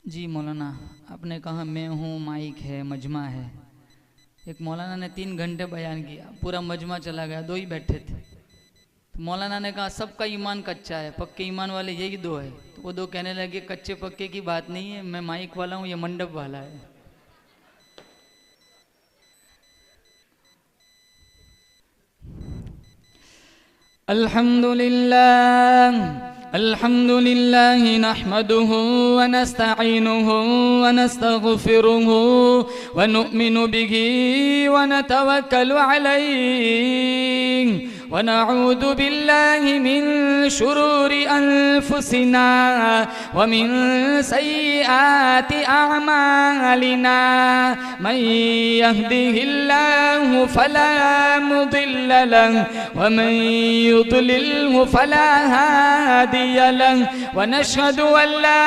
जी मौलाना, आपने कहा मैं हूँ, माइक है, मजमा है। एक मौलाना ने 3 घंटे बयान किया, पूरा मजमा चला गया, 2 ही बैठे थे। तो मौलाना ने कहा सबका ईमान कच्चा है, पक्के ईमान वाले यही 2 है। तो वो 2 कहने लगे कच्चे पक्के की बात नहीं है, मैं माइक वाला हूँ, ये मंडप वाला है। अल्हम्दुलिल्लाह अल्हम्दुलिल्लाह नहमदुहु व नस्तईनुहु व नस्तगफिरुहु व नुमिनु बिही व नतवक्कलु अलैहि व नऊदु बिल्लाहि मिन शुरूरि अनफुसिना व मिन सय्यिआति अअमालिना मन यहदिहिल्लाहु फला मुदिल्ल लहु व मन युद्लिल्हु फला हादिय लहु व नशहदु अन ला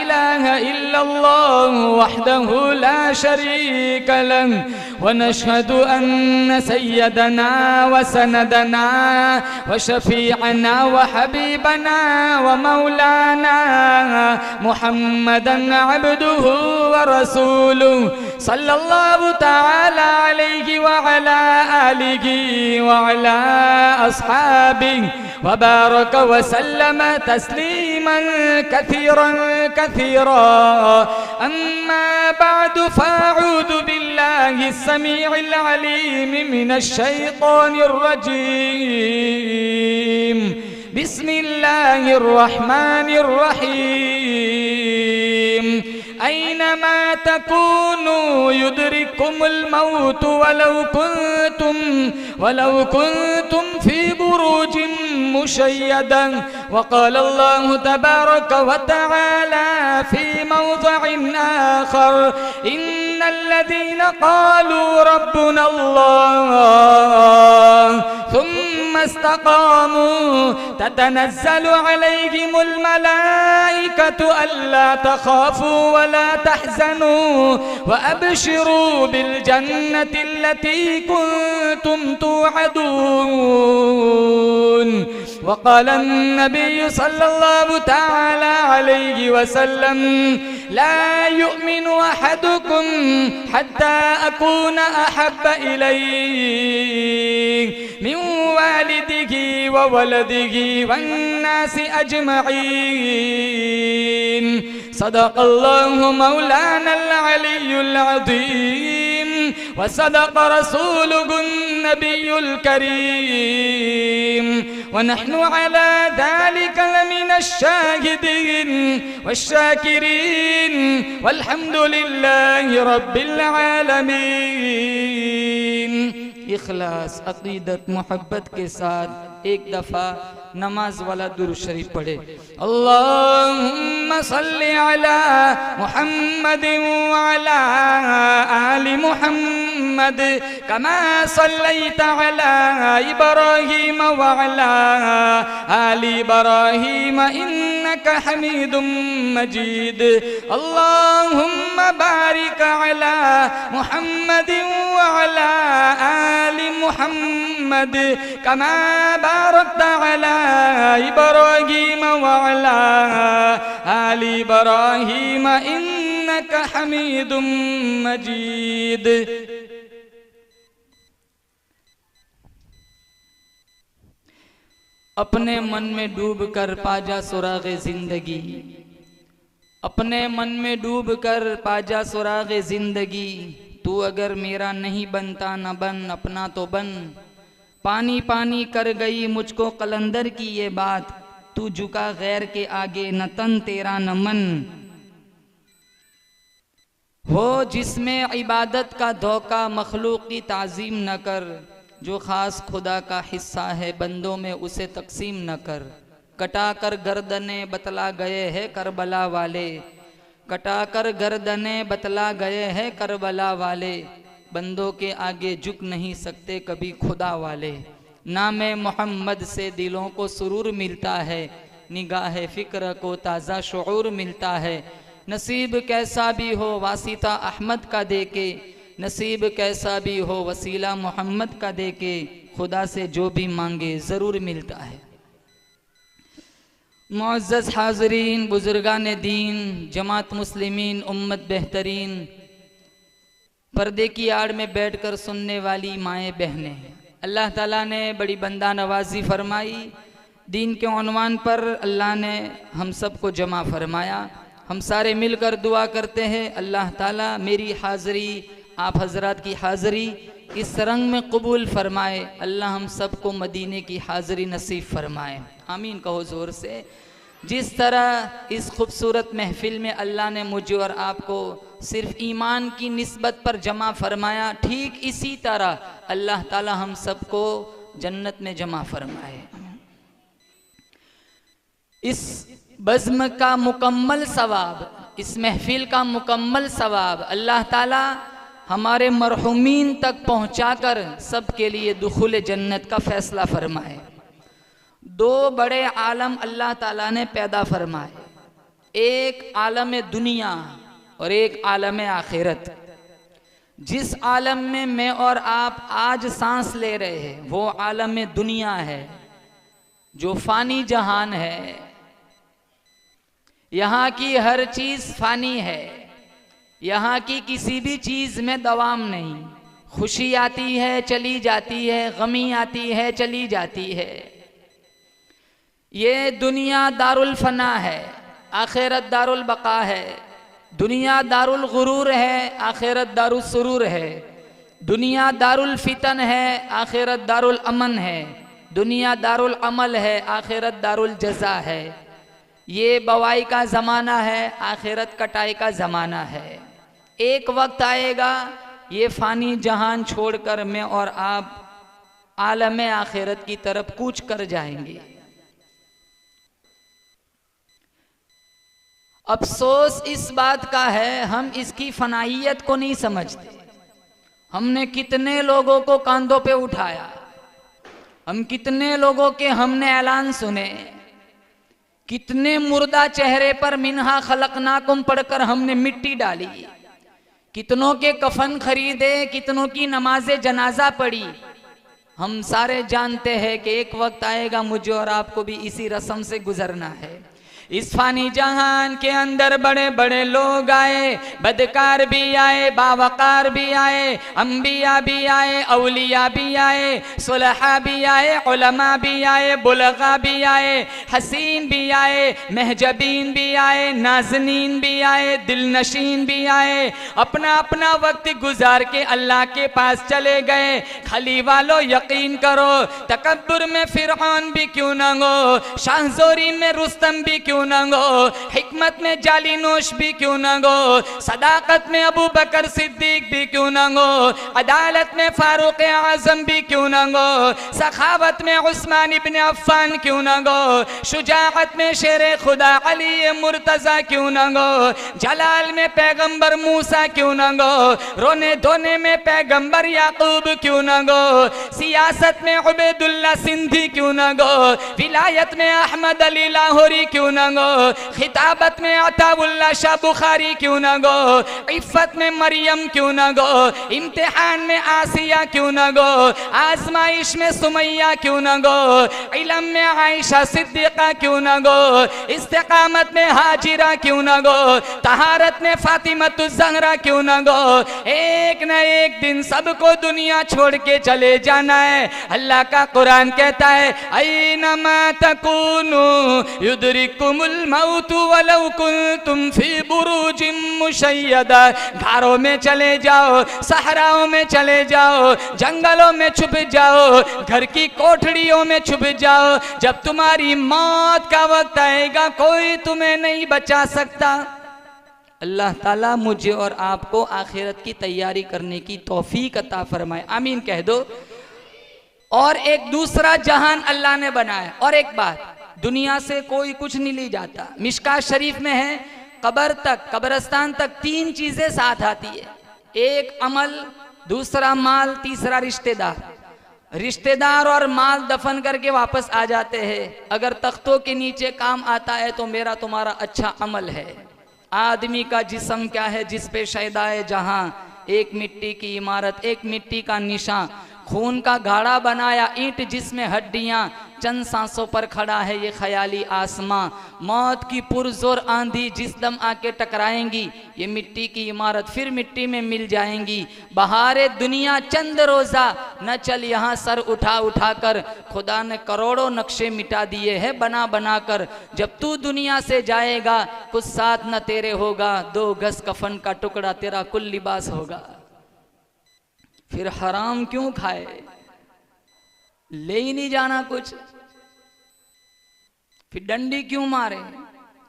इलाहा इल्लल्लाह वहदहु ला शरीक लहु व नशहदु अन्न सय्यदना व सनदना व शफीअना व हबीबना व मौलाना मुहम्मदन अब्दुहु व रसूलुहु सल्लल्लाहु तआला अलैहि व अला आलिहि व अला अस्हाबिहि व बारक व सल्लम तस्लीमन कसीरन कसीरा। अम्मा बअद फअऊज़ु बिल्लाहि अस्समीइल अलीम मिनश शैतानिर रजीम। बिस्मिल्लाहिर रहमानिर रहीम। ऐनमा तकूनु युदरिकुमुल मौत वलौ कुंतुम फी बुरूजिन मुशय्यदा। वक़ाल अल्लाहु तबारक व तआला फी मौज़िइन आखर इन्नल्लज़ीना क़ालू रब्बुना अल्लाह सुम्मा इस्तक़ामू ततनज़्ज़लु अलैहिमुल मलाइकतु अल्ला तख़ाफ़ू व ला तहज़नू व अबशिरू बिल जन्नति अल्लती कुंतुम तुअदून। वक़ाल अन्नबिय्यु सल्लल्लाहु तआला अलैहि वसल्लम ला युमिनु अहदुकुम हत्ता अकून अहब्ब इलैहि मिन वालिदिही व वलदिही वन्नासि अजमईन। सदक़ल्लाहु मौलानल अलियुल अज़ीम व सदक़ रसूलुहुन नबियुल करीम व नहनु अला ज़ालिका लमिनश शाहिदीन वश्शाकिरीन वल्हम्दुलिल्लाहि रब्बिल आलमीन। इखलास, अक़ीदत, मोहब्बत के साथ एक दफ़ा नमाज वाला दुरूद शरीफ पढ़े। अल्लाहुम्मा सल्लि अला मुहम्मदिन व अला आलि मुहम्मद कमा सल्लैता अला इब्राहीम व अला आलि इब्राहीम इन्नका हमीदुम मजीद। अल्लाहुम्मा बारिक अला मुहम्मदिन व अला आलि मुहम्मद कमा बारकता अला इब्राहीम व अला आलि इब्राहीम इन्नका हमीदुम मजीद। अपने मन में डूब कर पाजा सुराग़े जिंदगी, अपने मन में डूब कर पाजा सुराग़े जिंदगी। तू अगर मेरा नहीं बनता न बन, अपना तो बन। पानी पानी कर गई मुझको कलंदर की ये बात, तू झुका गैर के आगे न तन तेरा न मन। हो जिसमें इबादत का धोखा, मखलूक की ताज़ीम न कर। जो ख़ास खुदा का हिस्सा है बंदों में उसे तकसीम न कर। कटा कर गर्दने बतला गए हैं करबला वाले, कटा कर गर्दने बतला गए हैं करबला वाले। बंदों के आगे झुक नहीं सकते कभी खुदा वाले। नामे मोहम्मद से दिलों को सुरूर मिलता है, निगाह फ़िक्र को ताज़ा शऊर मिलता है। नसीब कैसा भी हो वासिता अहमद का देके, नसीब कैसा भी हो वसीला मोहम्मद का देके। खुदा से जो भी मांगे ज़रूर मिलता है। मुअज़्ज़ज़ हाज़रीन, बुज़ुर्गान दीन, जमात मुस्लिमीन, उम्मत बेहतरीन, पर्दे की आड़ में बैठकर सुनने वाली माएँ बहनें, अल्लाह ताला ने बड़ी बंदा नवाजी फरमाई। दीन के उन्वान पर अल्लाह ने हम सबको जमा फरमाया। हम सारे मिलकर दुआ करते हैं, अल्लाह ताला मेरी हाज़री, आप हज़रात की हाज़री इस रंग में कबूल फरमाए। अल्लाह हम सबको मदीने की हाज़री नसीब फरमाए, आमीन कहो ज़ोर से। जिस तरह इस खूबसूरत महफिल में अल्लाह ने मुझे और आपको सिर्फ ईमान की निस्बत पर जमा फरमाया, ठीक इसी तरह अल्लाह ताला हम सबको जन्नत में जमा फरमाए। इस बज़्म का मुकम्मल सवाब, इस महफिल का मुकम्मल सवाब अल्लाह ताला हमारे मरहुमीन तक पहुँचाकर सबके लिए दुखुल जन्नत का फ़ैसला फरमाए। दो बड़े आलम अल्लाह ताला ने पैदा फरमाए, एक आलम दुनिया और एक आलम आखिरत। जिस आलम में मैं और आप आज सांस ले रहे हैं वो आलम दुनिया है, जो फ़ानी जहान है। यहाँ की हर चीज़ फ़ानी है, यहाँ की किसी भी चीज़ में दवाम नहीं। खुशी आती है चली जाती है, गमी आती है चली जाती है। ये दुनिया दारुल फना है, आखिरत दारुल बका है। दुनिया दारुल गुरूर है, आखिरत दारुल सुरूर है। दुनिया दारुल फितन है, आखिरत दारुल अमन है। दुनिया दारुल अमल है, आखिरत दारुल जज़ा है। ये बवाई का ज़माना है, आखिरत कटाई का ज़माना है। एक वक्त आएगा ये फ़ानी जहान छोड़कर मैं और आप आलम आखिरत की तरफ कूच कर जाएंगे। अफसोस इस बात का है हम इसकी फनाइयत को नहीं समझते। हमने कितने लोगों को कांधों पे उठाया, हम कितने लोगों के हमने ऐलान सुने, कितने मुर्दा चेहरे पर मिन्हा खलकनाकुम पढ़कर हमने मिट्टी डाली, कितनों के कफन खरीदे, कितनों की नमाज़े जनाजा पढ़ी। हम सारे जानते हैं कि एक वक्त आएगा मुझे और आपको भी इसी रस्म से गुजरना है। इस फानी जहान के अंदर बड़े बड़े लोग आए, बदकार भी आए, बावकार भी आए, अंबिया भी आए, औलिया भी आए, सुलहा भी आए, उलमा भी आए, बुलगा भी आए, हसीन भी आए, महजबीन भी आए, नाजनीन भी आए, दिलनशीन भी आए। अपना अपना वक्त गुजार के अल्लाह के पास चले गए। खली वालों यकीन करो, तकब्बुर में फिरौन भी क्यों न हो, शाहजोरी में रुस्तम भी क्यों न गो, हिकमत में जाली नोश भी क्यों न गो, सदाकत में अबू बकर सिद्दीक भी क्यों न गो, अदालत में फारूक आजम भी क्यों न गो, सखावत में उस्मान इब्न अफ़्फ़ान क्यों न गो, शुजाअत में शेरे खुदा अली मुर्तज़ा क्यों न गो, जलाल में पैगंबर मूसा क्यों न गो, रोने धोने में पैगंबर याकूब क्यों न गो, सियासत में उबैदुल्ला सिंधी क्यों न गो, विलायत में अहमद अली लाहौरी क्यों न गो, खिताबत में अताउल्ला शाह बुखारी क्यों न गो, इफ़्फ़त में मरियम क्यों न गो, इम्तिहान में आसिया क्यों न गो, आजमाइश में सुमैया क्यों न गो, इल्म में आयशा सिद्दीक़ा क्यों न गो, इस्तिक़ामत में हाजिरा क्यों न गो, तहारत में फातिमतुज़ ज़हरा क्यों न गो। एक न एक दिन सबको दुनिया छोड़ के चले जाना है। अल्लाह का कुरान कहता है, ऐनमा तकूनु युदरिकुमुल मौतु वलौ कुंतुम फी बुरूजिम मुशय्यदा। घरों में चले जाओ, सहराओं में चले जाओ, जंगलों में छुप जाओ, घर की कोठड़ियों में छुप जाओ, जब तुम्हारी मौत का वक्त आएगा कोई तुम्हें नहीं बचा सकता। अल्लाह ताला मुझे और आपको आखिरत की तैयारी करने की तौफीक अता फरमाए, आमीन कह दो। और एक दूसरा जहान अल्लाह ने बनाया। और एक बात, दुनिया से कोई कुछ नहीं ले जाता। मिशकात शरीफ में है, कब्र तक, कब्रस्तान तक तीन चीजें साथ आती है, एक अमल, दूसरा माल, तीसरा रिश्तेदार। रिश्तेदार और माल दफन करके वापस आ जाते हैं। अगर तख्तों के नीचे काम आता है तो मेरा तुम्हारा अच्छा अमल है। आदमी का जिस्म क्या है, जिस पे शैदाए जहां, एक मिट्टी की इमारत, एक मिट्टी का निशान, खून का घाड़ा बनाया, ईंट जिसमें हड्डियां, चंद सांसों पर खड़ा है ये ख्याली आसमां। मौत की पुरजोर आंधी जिस दम आके टकराएंगी, ये मिट्टी की इमारत फिर मिट्टी में मिल जाएंगी। बहारे दुनिया चंद रोजा, न चल यहाँ सर उठा उठा कर। खुदा ने करोड़ों नक्शे मिटा दिए हैं बना बना कर। जब तू दुनिया से जाएगा कुछ साथ न तेरे होगा, 2 गज कफन का टुकड़ा तेरा कुल लिबास होगा। फिर हराम क्यों खाए, ले ही नहीं जाना कुछ। फिर डंडी क्यों मारे,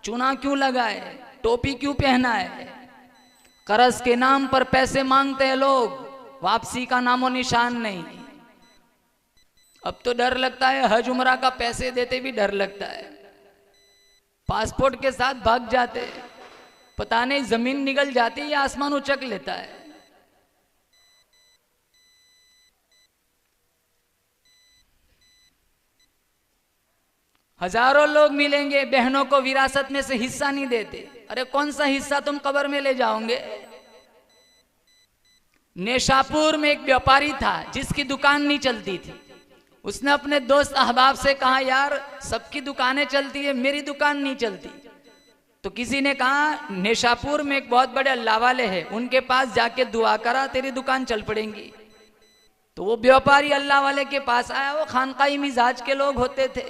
चूना क्यों लगाए, टोपी क्यों पहनाए। कर्ज के नाम पर पैसे मांगते हैं लोग, वापसी का नामो निशान नहीं। अब तो डर लगता है, हज उमरा का पैसे देते भी डर लगता है। पासपोर्ट के साथ भाग जाते, पता नहीं जमीन निगल जाती है या आसमान उचक लेता है। हजारों लोग मिलेंगे, बहनों को विरासत में से हिस्सा नहीं देते। अरे कौन सा हिस्सा तुम कब्र में ले जाओगे। नेशापुर में एक व्यापारी था जिसकी दुकान नहीं चलती थी। उसने अपने दोस्त अहबाब से कहा, यार सबकी दुकानें चलती है, मेरी दुकान नहीं चलती। तो किसी ने कहा, नेशापुर में एक बहुत बड़े अल्लाह वाले हैं, उनके पास जाके दुआ करा, तेरी दुकान चल पड़ेगी। तो वो व्यापारी अल्लाह वाले के पास आया। वो खानकाई मिजाज के लोग होते थे,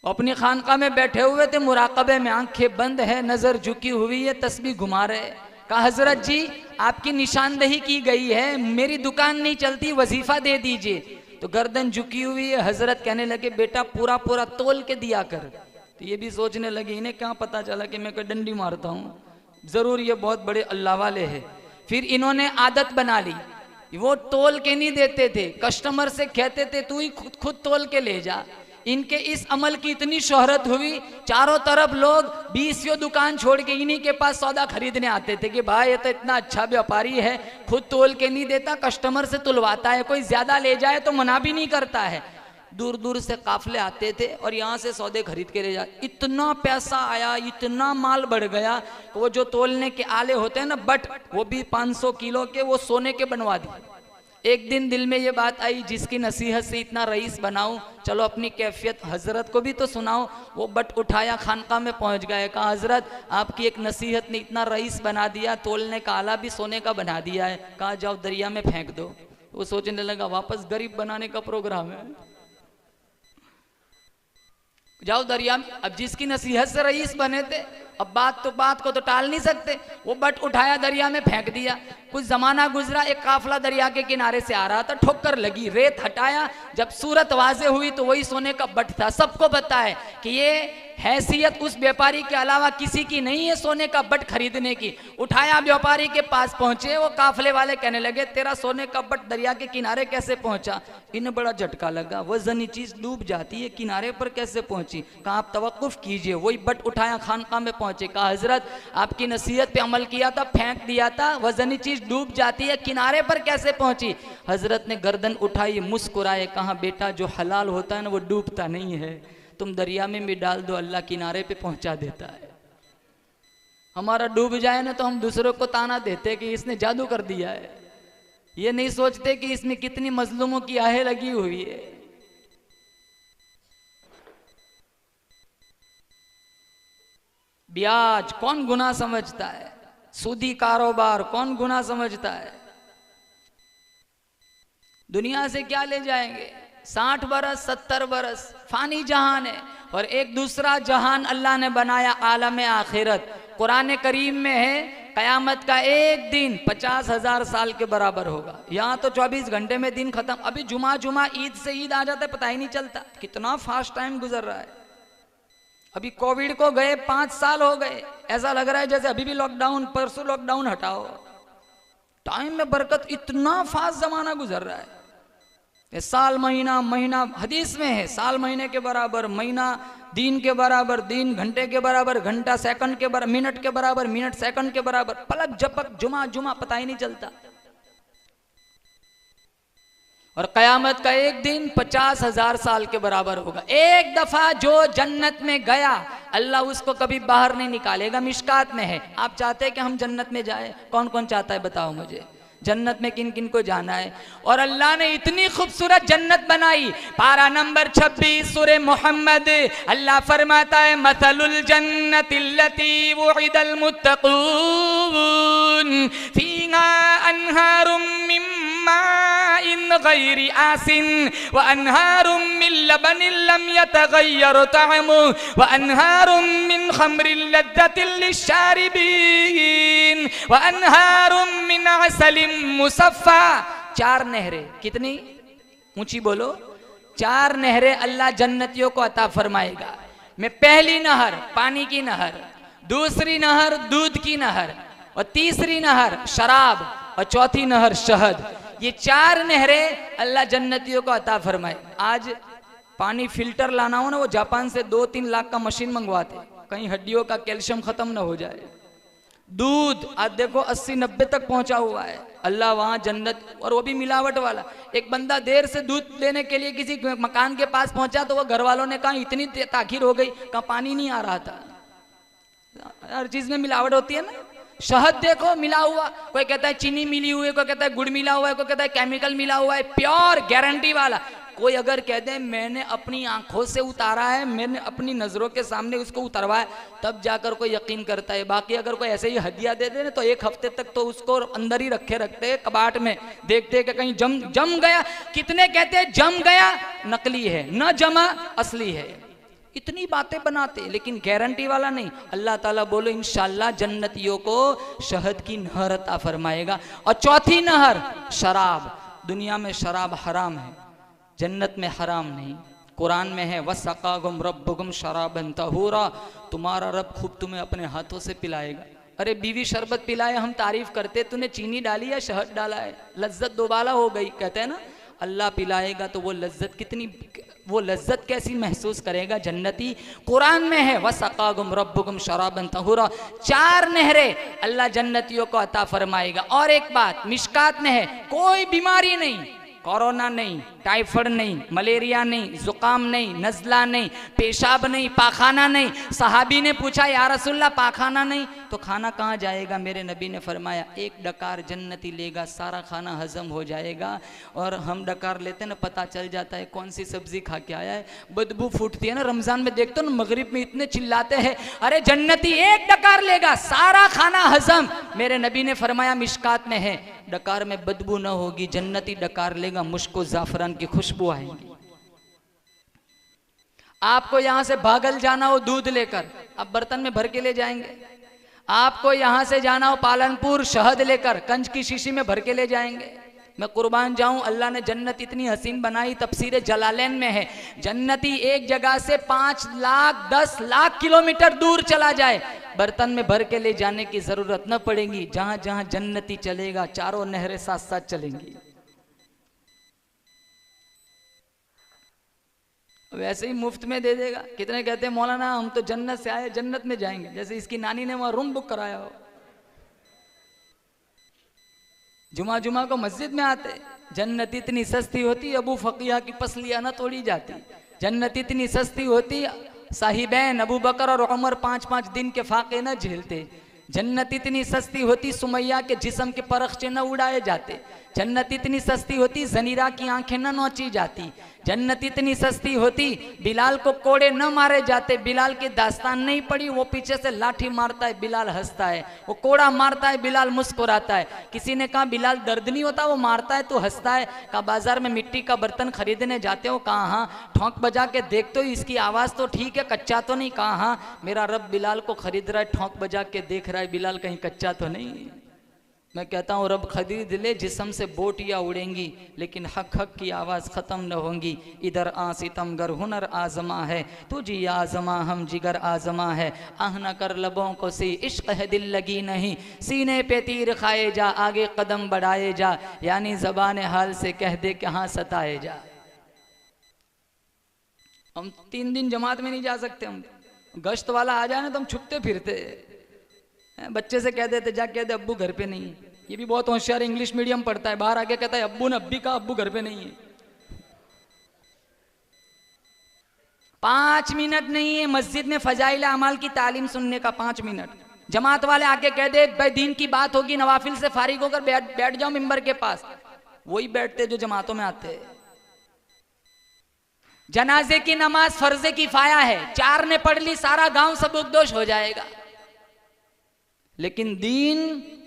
अपनी खानका में बैठे हुए थे, मुराकबे में, आंखें बंद है, नजर झुकी हुई है, तस्बीह घुमा रहे। कहा, हजरत जी आपकी निशानदही की गई है, मेरी दुकान नहीं चलती, वजीफा दे दीजिए। तो गर्दन झुकी हुई है। हजरत कहने लगे, बेटा पूरा पूरा तोल के दिया कर। तो ये भी सोचने लगे, इन्हें क्या पता चला कि मैं कोई डंडी मारता हूँ, जरूर ये बहुत बड़े अल्लाह वाले हैं। फिर इन्होंने आदत बना ली, वो तोल के नहीं देते थे, कस्टमर से कहते थे तू ही खुद तोल के ले जा। इनके इस अमल की इतनी शोहरत हुई, चारों तरफ लोग 20 दुकान छोड़ के इन्हीं के पास सौदा खरीदने आते थे कि भाई ये तो इतना अच्छा व्यापारी है, खुद तोल के नहीं देता, कस्टमर से तुलवाता है, कोई ज्यादा ले जाए तो मना भी नहीं करता है। दूर दूर से काफले आते थे और यहाँ से सौदे खरीद के ले जाते। इतना पैसा आया, इतना माल बढ़ गया कि वो जो तोलने के आले होते हैं ना, बट वो भी 500 किलो के, वो सोने के बनवा दिए। एक दिन दिल में ये बात आई, जिसकी नसीहत से इतना रईस बनाऊं, चलो अपनी कैफियत हजरत को भी तो सुनाऊं। वो बट उठाया, खानका में पहुंच गए। कहा, हजरत आपकी एक नसीहत ने इतना रईस बना दिया, तोलने का आला भी सोने का बना दिया है। कहा, जाओ दरिया में फेंक दो। वो सोचने लगा, वापस गरीब बनाने का प्रोग्राम है, जाओ दरिया में। अब जिसकी नसीहत से रईस बने थे, अब बात को तो टाल नहीं सकते। वो बट उठाया, दरिया में फेंक दिया। कुछ जमाना गुजरा, एक काफला दरिया के किनारे से आ रहा था, ठोकर लगी, रेत हटाया, जब सूरत वाजे हुई तो वही सोने का बट था। सबको पता है कि ये हैसियत उस व्यापारी के अलावा किसी की नहीं है सोने का बट खरीदने की। उठाया, व्यापारी के पास पहुंचे। वो काफले वाले कहने लगे, तेरा सोने का बट दरिया के किनारे कैसे पहुंचा। इन्हें बड़ा झटका लगा, वजनी चीज डूब जाती है, किनारे पर कैसे पहुंची। कहा, आप तवक्कुफ कीजिए। वही बट उठाया, खानका में पहुंचे। कहा, हजरत आपकी नसीहत पे अमल किया था, फेंक दिया था, वजनी चीज डूब जाती है, किनारे पर कैसे पहुंची। हजरत ने गर्दन उठाई, मुस्कुराए, कहा, बेटा जो हलाल होता है ना वो डूबता नहीं है, तुम दरिया में भी डाल दो, अल्लाह किनारे पे पहुंचा देता है। हमारा डूब जाए ना तो हम दूसरों को ताना देते कि इसने जादू कर दिया है, ये नहीं सोचते कि इसमें कितनी मजलूमों की आहें लगी हुई है। ब्याज कौन गुनाह समझता है, सूदी कारोबार कौन गुनाह समझता है। दुनिया से क्या ले जाएंगे, 60 बरस 70 बरस फानी जहान है, और एक दूसरा जहान अल्लाह ने बनाया, आलम आखिरत। कुरान करीम में है, कयामत का एक दिन 50,000 साल के बराबर होगा। यहाँ तो 24 घंटे में दिन खत्म। अभी जुमा ईद से ईद आ जाता है, पता ही नहीं चलता, कितना फास्ट टाइम गुजर रहा है। अभी कोविड को गए 5 साल हो गए, ऐसा लग रहा है जैसे अभी भी लॉकडाउन, परसों लॉकडाउन हटाओ। टाइम में बरकत, इतना फास्ट जमाना गुजर रहा है। साल महीना, महीना हदीस में है, साल महीने के बराबर, महीना दिन के बराबर, दिन घंटे के बराबर, घंटा सेकंड के बराबर, मिनट के बराबर, मिनट सेकंड के बराबर, पलक झपक, जुमा पता ही नहीं चलता। और कयामत का एक दिन 50,000 साल के बराबर होगा। एक दफा जो जन्नत में गया, अल्लाह उसको कभी बाहर नहीं निकालेगा। मिशकात में है। आप चाहते हैं कि हम जन्नत में जाए, कौन कौन चाहता है बताओ मुझे। जन्नत में किन किन को जाना है। और अल्लाह ने इतनी खूबसूरत जन्नत बनाई, पारा नंबर 26 सूरे मोहम्मद, अल्लाह फरमाता है मसलुल जन्नतिल्लती वुइदल मुत्तकून फीहा अनहारुम मिन माइन गैरि आसिन व अनहारुम मिन लबनिन लम यतगय्यर तअमुहु व अनहारुम मिन खम्रिन लज़्ज़तिन लिश्शारिबीन व अनहारुम मिन असलिन मुसफ़्फ़ा। 4 नहरें, कितनी ऊंची बोलो, 4 नहरें अल्लाह जन्नतियों को अता फरमाएगा। में पहली नहर पानी की नहर, दूसरी नहर दूध की नहर, और तीसरी नहर शराब, और चौथी नहर शहद। ये 4 नहरें अल्लाह जन्नतियों को अता फरमाए। आज पानी फिल्टर लाना हो ना, वो जापान से 2-3 लाख का मशीन मंगवाते, कहीं हड्डियों का कैल्शियम खत्म ना हो जाए। दूध आज देखो 80-90 तक पहुंचा हुआ है। अल्लाह वहां जन्नत, और वो भी मिलावट वाला। एक बंदा देर से दूध लेने के लिए किसी मकान के पास पहुंचा तो वो घर वालों ने कहा इतनी ताखीर हो गई, कहा पानी नहीं आ रहा था। हर चीज में मिलावट होती है ना। शहद देखो मिला हुआ, कोई कहता है चीनी मिली हुई है, कोई कहता है गुड़ मिला हुआ है, कोई कहता है केमिकल मिला हुआ है, प्योर गारंटी वाला। कोई अगर कह दे मैंने अपनी आंखों से उतारा है, मैंने अपनी नजरों के सामने उसको उतरवाया, तब जाकर कोई यकीन करता है। बाकी अगर कोई ऐसे ही हदिया दे दे तो 1 हफ्ते तक तो उसको अंदर ही रखते कबाट में, देखते कि कहीं जम गया। कितने कहते हैं जम गया नकली है, न जमा असली है। इतनी बातें बनाते लेकिन गारंटी वाला नहीं। अल्लाह ताला बोलो इंशाअल्लाह जन्नतियों को शहद की नहर अता फरमाएगा। और चौथी नहर शराब। दुनिया में शराब हराम है, जन्नत में हराम नहीं। कुरान में है वसक़ाकुम रब्बुकुम शराबन तहूरा, तुम्हारा रब खूब तुम्हें अपने हाथों से पिलाएगा। अरे बीवी शरबत पिलाए हम तारीफ करते, तूने चीनी डाली या शहद डाला है, लज्जत दोबाला हो गई। कहते हैं ना अल्लाह पिलाएगा तो वो लज्जत कितनी, वो लज्जत कैसी महसूस करेगा जन्नती। कुरान में है वसक़ाकुम रब्बुकुम शराबन तहूरा, 4 नहरें अल्लाह जन्नतियों को अता फरमाएगा। और एक बात मिशकात में है, कोई बीमारी नहीं, कोरोना नहीं, टाइफाइड नहीं, मलेरिया नहीं, जुकाम नहीं, नज़ला नहीं, पेशाब नहीं, पाखाना नहीं। सहाबी ने पूछा या रसूलल्लाह पाखाना नहीं तो खाना कहाँ जाएगा? मेरे नबी ने फरमाया 1 डकार जन्नती लेगा, सारा खाना हजम हो जाएगा। और हम डकार लेते ना पता चल जाता है कौन सी सब्जी खा के आया है, बदबू फूटती है ना। रमजान में देखते हो ना मगरिब में इतने चिल्लाते हैं, अरे जन्नती 1 डकार लेगा सारा खाना हजम। मेरे नबी ने फरमाया मिशकात में है डकार में बदबू ना होगी, जन्नती डकार लेगा मुश्को जाफरान की खुशबू आएगी। आपको यहां से भागल जाना हो दूध लेकर, आप बर्तन में भर के ले जाएंगे। आपको यहां से जाना हो पालनपुर शहद लेकर कंच की शीशी में भर के ले जाएंगे। मैं कुर्बान जाऊं, अल्लाह ने जन्नत इतनी हसीन बनाई, तफसीर जलालैन में है जन्नती एक जगह से 5 लाख 10 लाख किलोमीटर दूर चला जाए, बर्तन में भर के ले जाने की जरूरत न पड़ेगी। जहां जहां जन्नती चलेगा चारों नहरें साथ साथ चलेंगी। वैसे ही मुफ्त में दे देगा। कितने कहते हैं मौलाना हम तो जन्नत से आए जन्नत में जाएंगे, जैसे इसकी नानी ने वहां रूम बुक कराया हो। जुमा को मस्जिद में आते, जन्नत इतनी सस्ती होती अबू फकिया की पसलियां न तोड़ी जाती। जन्नत इतनी सस्ती होती साहिबैन अबू बकर और उमर 5-5 दिन के फाके न झेलते। जन्नत इतनी सस्ती होती सुमैया के जिस्म के परखचे न उड़ाए जाते। जन्नत इतनी सस्ती होती जनीरा की आंखें न नोची जाती। जन्नत इतनी सस्ती होती बिलाल को कोड़े न मारे जाते। बिलाल की दास्तान नहीं पड़ी, वो पीछे से लाठी मारता है बिलाल हंसता है, वो कोड़ा मारता है बिलाल मुस्कुराता है। किसी ने कहा बिलाल दर्द नहीं होता, वो मारता है तो हंसता है। कहा बाजार में मिट्टी का बर्तन खरीदने जाते हो? कहा हाँ। ठोंक बजा के देखते हो इसकी आवाज़ तो ठीक है, कच्चा तो नहीं? कहा हाँ। मेरा रब बिलाल को खरीद रहा है, ठोंक बजा के देख रहा है बिलाल कहीं कच्चा तो नहीं। मैं कहता हूँ रब खरीद ले, जिस्म से बोटियाँ उड़ेंगी लेकिन हक की आवाज़ ख़त्म न होंगी। इधर आ सितमगर हुनर आज़मा है, तुझी आज़मा हम जिगर आज़मा है। आह न कर लबों को सी इश्क है दिल लगी नहीं, सीने पे तीर खाए जा आगे कदम बढ़ाए जा, यानी ज़बान हाल से कह दे कि हाँ सताए जा। हम 3 दिन जमात में नहीं जा सकते, हम गश्त वाला आ जाए ना तो हम छुपते फिरते। बच्चे से कह देते जा, कह दे अब्बू घर पे नहीं है। ये भी बहुत होशियार इंग्लिश मीडियम पढ़ता है, बाहर आके कहता है अब्बू ने अब्बी का अब्बू घर पे नहीं है। 5 मिनट नहीं है मस्जिद में फजाइल अमाल की तालीम सुनने का, 5 मिनट। जमात वाले आके कह दे भाई दीन की बात होगी, नवाफिल से फारिग होकर बैठ जाओ मिंबर के पास, वही बैठते जो जमातों में आते हैं। जनाजे की नमाज फर्जे किफाया है, 4 ने पढ़ ली सारा गांव सबकदोश हो जाएगा। लेकिन दीन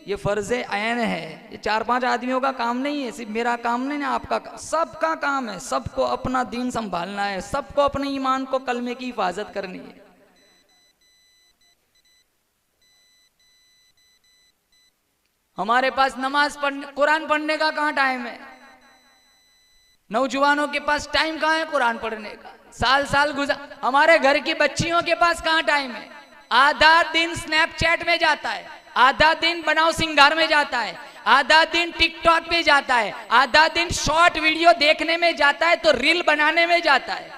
ये फर्जे ऐन है, ये 4-5 आदमियों का काम नहीं है, सिर्फ मेरा काम नहीं है, आपका सबका काम है। सबको अपना दीन संभालना है, सबको अपने ईमान को, कलमे की हिफाजत करनी है। हमारे पास नमाज पढ़ने, कुरान पढ़ने का कहां टाइम है? नौजवानों के पास टाइम कहां है कुरान पढ़ने का? साल साल गुजार, हमारे घर की बच्चियों के पास कहां टाइम है? आधा दिन स्नैपचैट में जाता है, आधा दिन बनाओ सिंगार में जाता है, आधा दिन टिकटॉक पे जाता है, आधा दिन शॉर्ट वीडियो देखने में जाता है, तो रील बनाने में जाता है।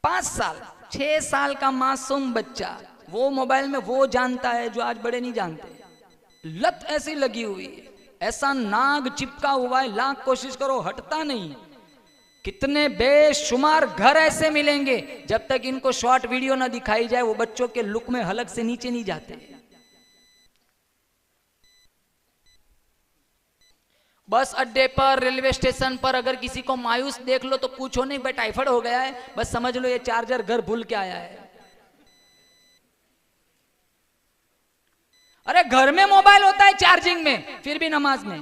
5 साल 6 साल का मासूम बच्चा वो मोबाइल में वो जानता है जो आज बड़े नहीं जानते। लत ऐसी लगी हुई है, ऐसा नाग चिपका हुआ है, लाख कोशिश करो हटता नहीं। कितने बेशुमार घर ऐसे मिलेंगे, जब तक इनको शॉर्ट वीडियो ना दिखाई जाए वो बच्चों के लुक में हलक से नीचे नहीं जाते। बस अड्डे पर, रेलवे स्टेशन पर अगर किसी को मायूस देख लो तो पूछो नहीं भाई टाइफाइड हो गया है, बस समझ लो ये चार्जर घर भूल के आया है। अरे घर में मोबाइल होता है चार्जिंग में, फिर भी नमाज में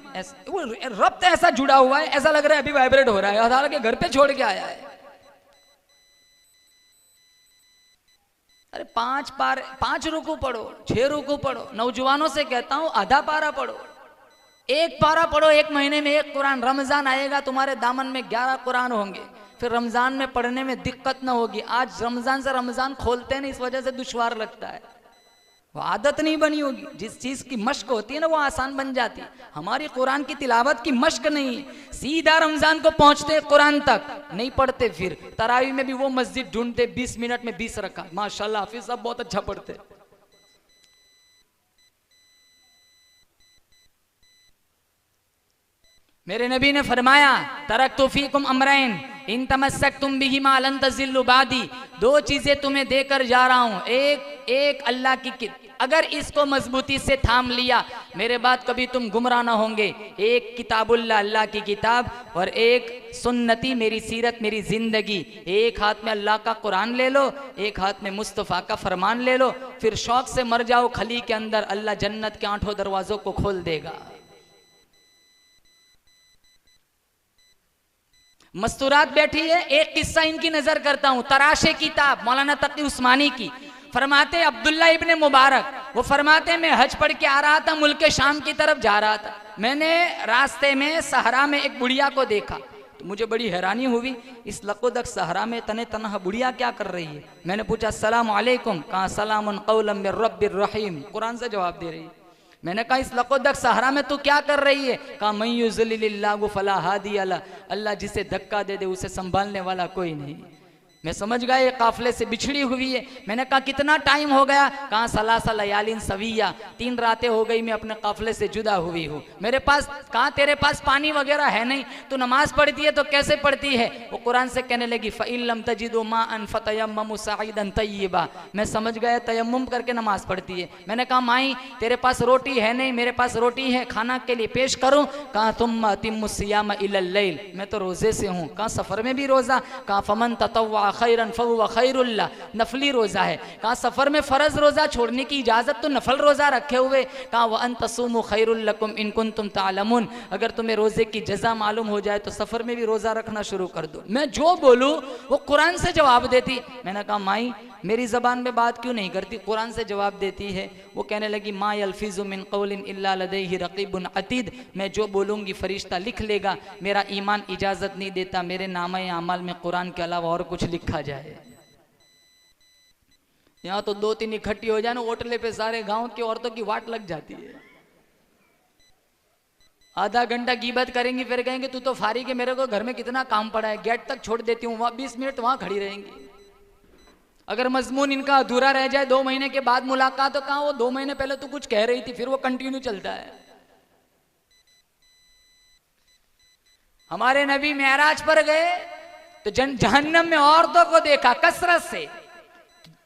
वो रब्त ऐसा जुड़ा हुआ है, ऐसा लग रहा है अभी वाइब्रेट हो रहा है, हालांकि घर पे छोड़ के आया है। अरे 5 रुकू पढ़ो, 6 रुकू पढ़ो। नौजवानों से कहता हूं आधा पारा पढ़ो, 1 पारा पढ़ो, 1 महीने में 1 कुरान। रमजान आएगा तुम्हारे दामन में 11 कुरान होंगे, फिर रमजान में पढ़ने में दिक्कत ना होगी। आज रमजान से रमजान खोलते नहीं, इस वजह से दुश्वार लगता है, वो आदत नहीं बनी होगी। जिस चीज की मश्क होती है ना वो आसान बन जाती है। हमारी कुरान की तिलावत की मश्क नहीं है, सीधा रमजान को पहुंचते कुरान तक नहीं पढ़ते, फिर तरावी में भी वो मस्जिद ढूंढते 20 मिनट में 20 रखा, माशाल्लाह हाफिज साहब बहुत अच्छा पढ़ते। मेरे नबी ने फरमाया तरक्तु फीकुम अमरैन इन तमस्सकतुम बिहिमा लन तज़िल्लु बादी। 2 चीजें तुम्हें देकर जा रहा हूं, एक अल्लाह की, अगर इसको मजबूती से थाम लिया मेरे बाद कभी तुम गुमराह ना होंगे। एक किताबुल्लाह, अल्लाह की किताब, और एक सुन्नती, मेरी सीरत, मेरी जिंदगी। एक हाथ में अल्लाह का कुरान ले लो, एक हाथ में मुस्तफ़ा का फरमान ले लो, फिर शौक से मर जाओ खली के अंदर, अल्लाह जन्नत के 8 दरवाजों को खोल देगा। मस्तूरात बैठी है, एक किस्सा इनकी नजर करता हूं, तराशे किताब मौलाना तकी उस्मानी की। फरमाते अब्दुल्ला इब्ने मुबारक, वो फरमाते मैं हज पढ़ के आ रहा था, मुल्क शाम की तरफ जा रहा था, मैंने रास्ते में सहरा में एक बुढ़िया को देखा, तो मुझे बड़ी हैरानी हुई, इस लकोदक सहरा में तने तनहा बुढ़िया क्या कर रही है। मैंने पूछा सलाम अलैकुम, कहा सलामुन कौलम मिर रब्बिर रहीम, कुरान से जवाब दे रही है। मैंने कहा इस लकोदक सहरा में तू क्या कर रही है? कहा मैं युज़लिल्लाहु फला हादी अला, अल्लाह जिसे धक्का दे दे उसे संभालने वाला कोई नहीं। मैं समझ गया ये काफिले से बिछड़ी हुई है। मैंने कहा कितना टाइम हो गया? कहा सलासा लयालिन सविया, 3 रातें हो गई मैं अपने काफिले से जुदा हुई हूँ। मेरे पास, कहा तेरे पास पानी वगैरह है नहीं, तू नमाज पढ़ती है तो कैसे पढ़ती है? वो कुरान से कहने लगी फ़इल्लम तजिदु माअन फतयम्ममु सईदन तय्यिबा, मैं समझ गया तयम्मुम करके नमाज पढ़ती है। मैंने कहा माई तेरे पास रोटी है नहीं, मेरे पास रोटी है, खाना के लिए पेश करूँ? कहा तुम अतिम्मु सियाम इलल लैल, मैं तो रोजे से हूँ। कहा सफर में भी रोजा? कहा फमन ततव्वा खैरन फहुवा खैरुल्ला, नफली रोजा है। कहा सफर में फर्ज रोजा छोड़ने की इजाजत, तो नफल रोजा रखे हुए। कहा व अन तसूमु खैरुल लकुम इन कुंतुम तालमून, अगर तुम्हें रोजे की जजा मालूम हो जाए तो सफर में भी रोजा रखना शुरू कर दो। मैं जो बोलूं वो कुरान से जवाब देती। मैंने कहा माई मेरी जबान में बात क्यों नहीं करती, कुरान से जवाब देती है। वो कहने लगी मा यल्फिज़ु मिन कौलिन इल्ला लदैहि रक़ीबुन अतीद, मैं जो बोलूंगी फरिश्ता लिख लेगा, मेरा ईमान इजाजत नहीं देता मेरे नामे अमाल में कुरान के अलावा और कुछ लिखा जाए। यहाँ तो 2-3 इकट्ठी हो जाए ना होटले पे, सारे गांव की औरतों की वाट लग जाती है। आधा घंटा गीबत करेंगी, फिर कहेंगे तू तो फारिग है, मेरे को घर में कितना काम पड़ा है, गेट तक छोड़ देती हूँ, वहाँ 20 मिनट वहां खड़ी रहेंगी। अगर मजमून इनका अधूरा रह जाए 2 महीने के बाद मुलाकात, तो कहा वो 2 महीने पहले तो कुछ कह रही थी, फिर वो कंटिन्यू चलता है। हमारे नबी मेराज पर गए तो जहन्नम में औरतों को देखा कसरत से,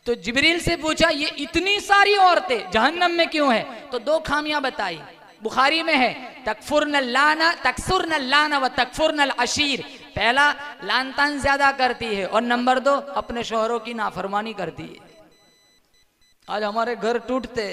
तो जिब्रील से पूछा ये इतनी सारी औरतें जहन्नम में क्यों है? तो दो खामियां बताई, बुखारी में है, तकफुरनल लाना व तकफुरनल अशीर। पहला, लान तान ज्यादा करती है, और नंबर दो, अपने शोहरों की नाफरमानी करती है। आज हमारे घर टूटते,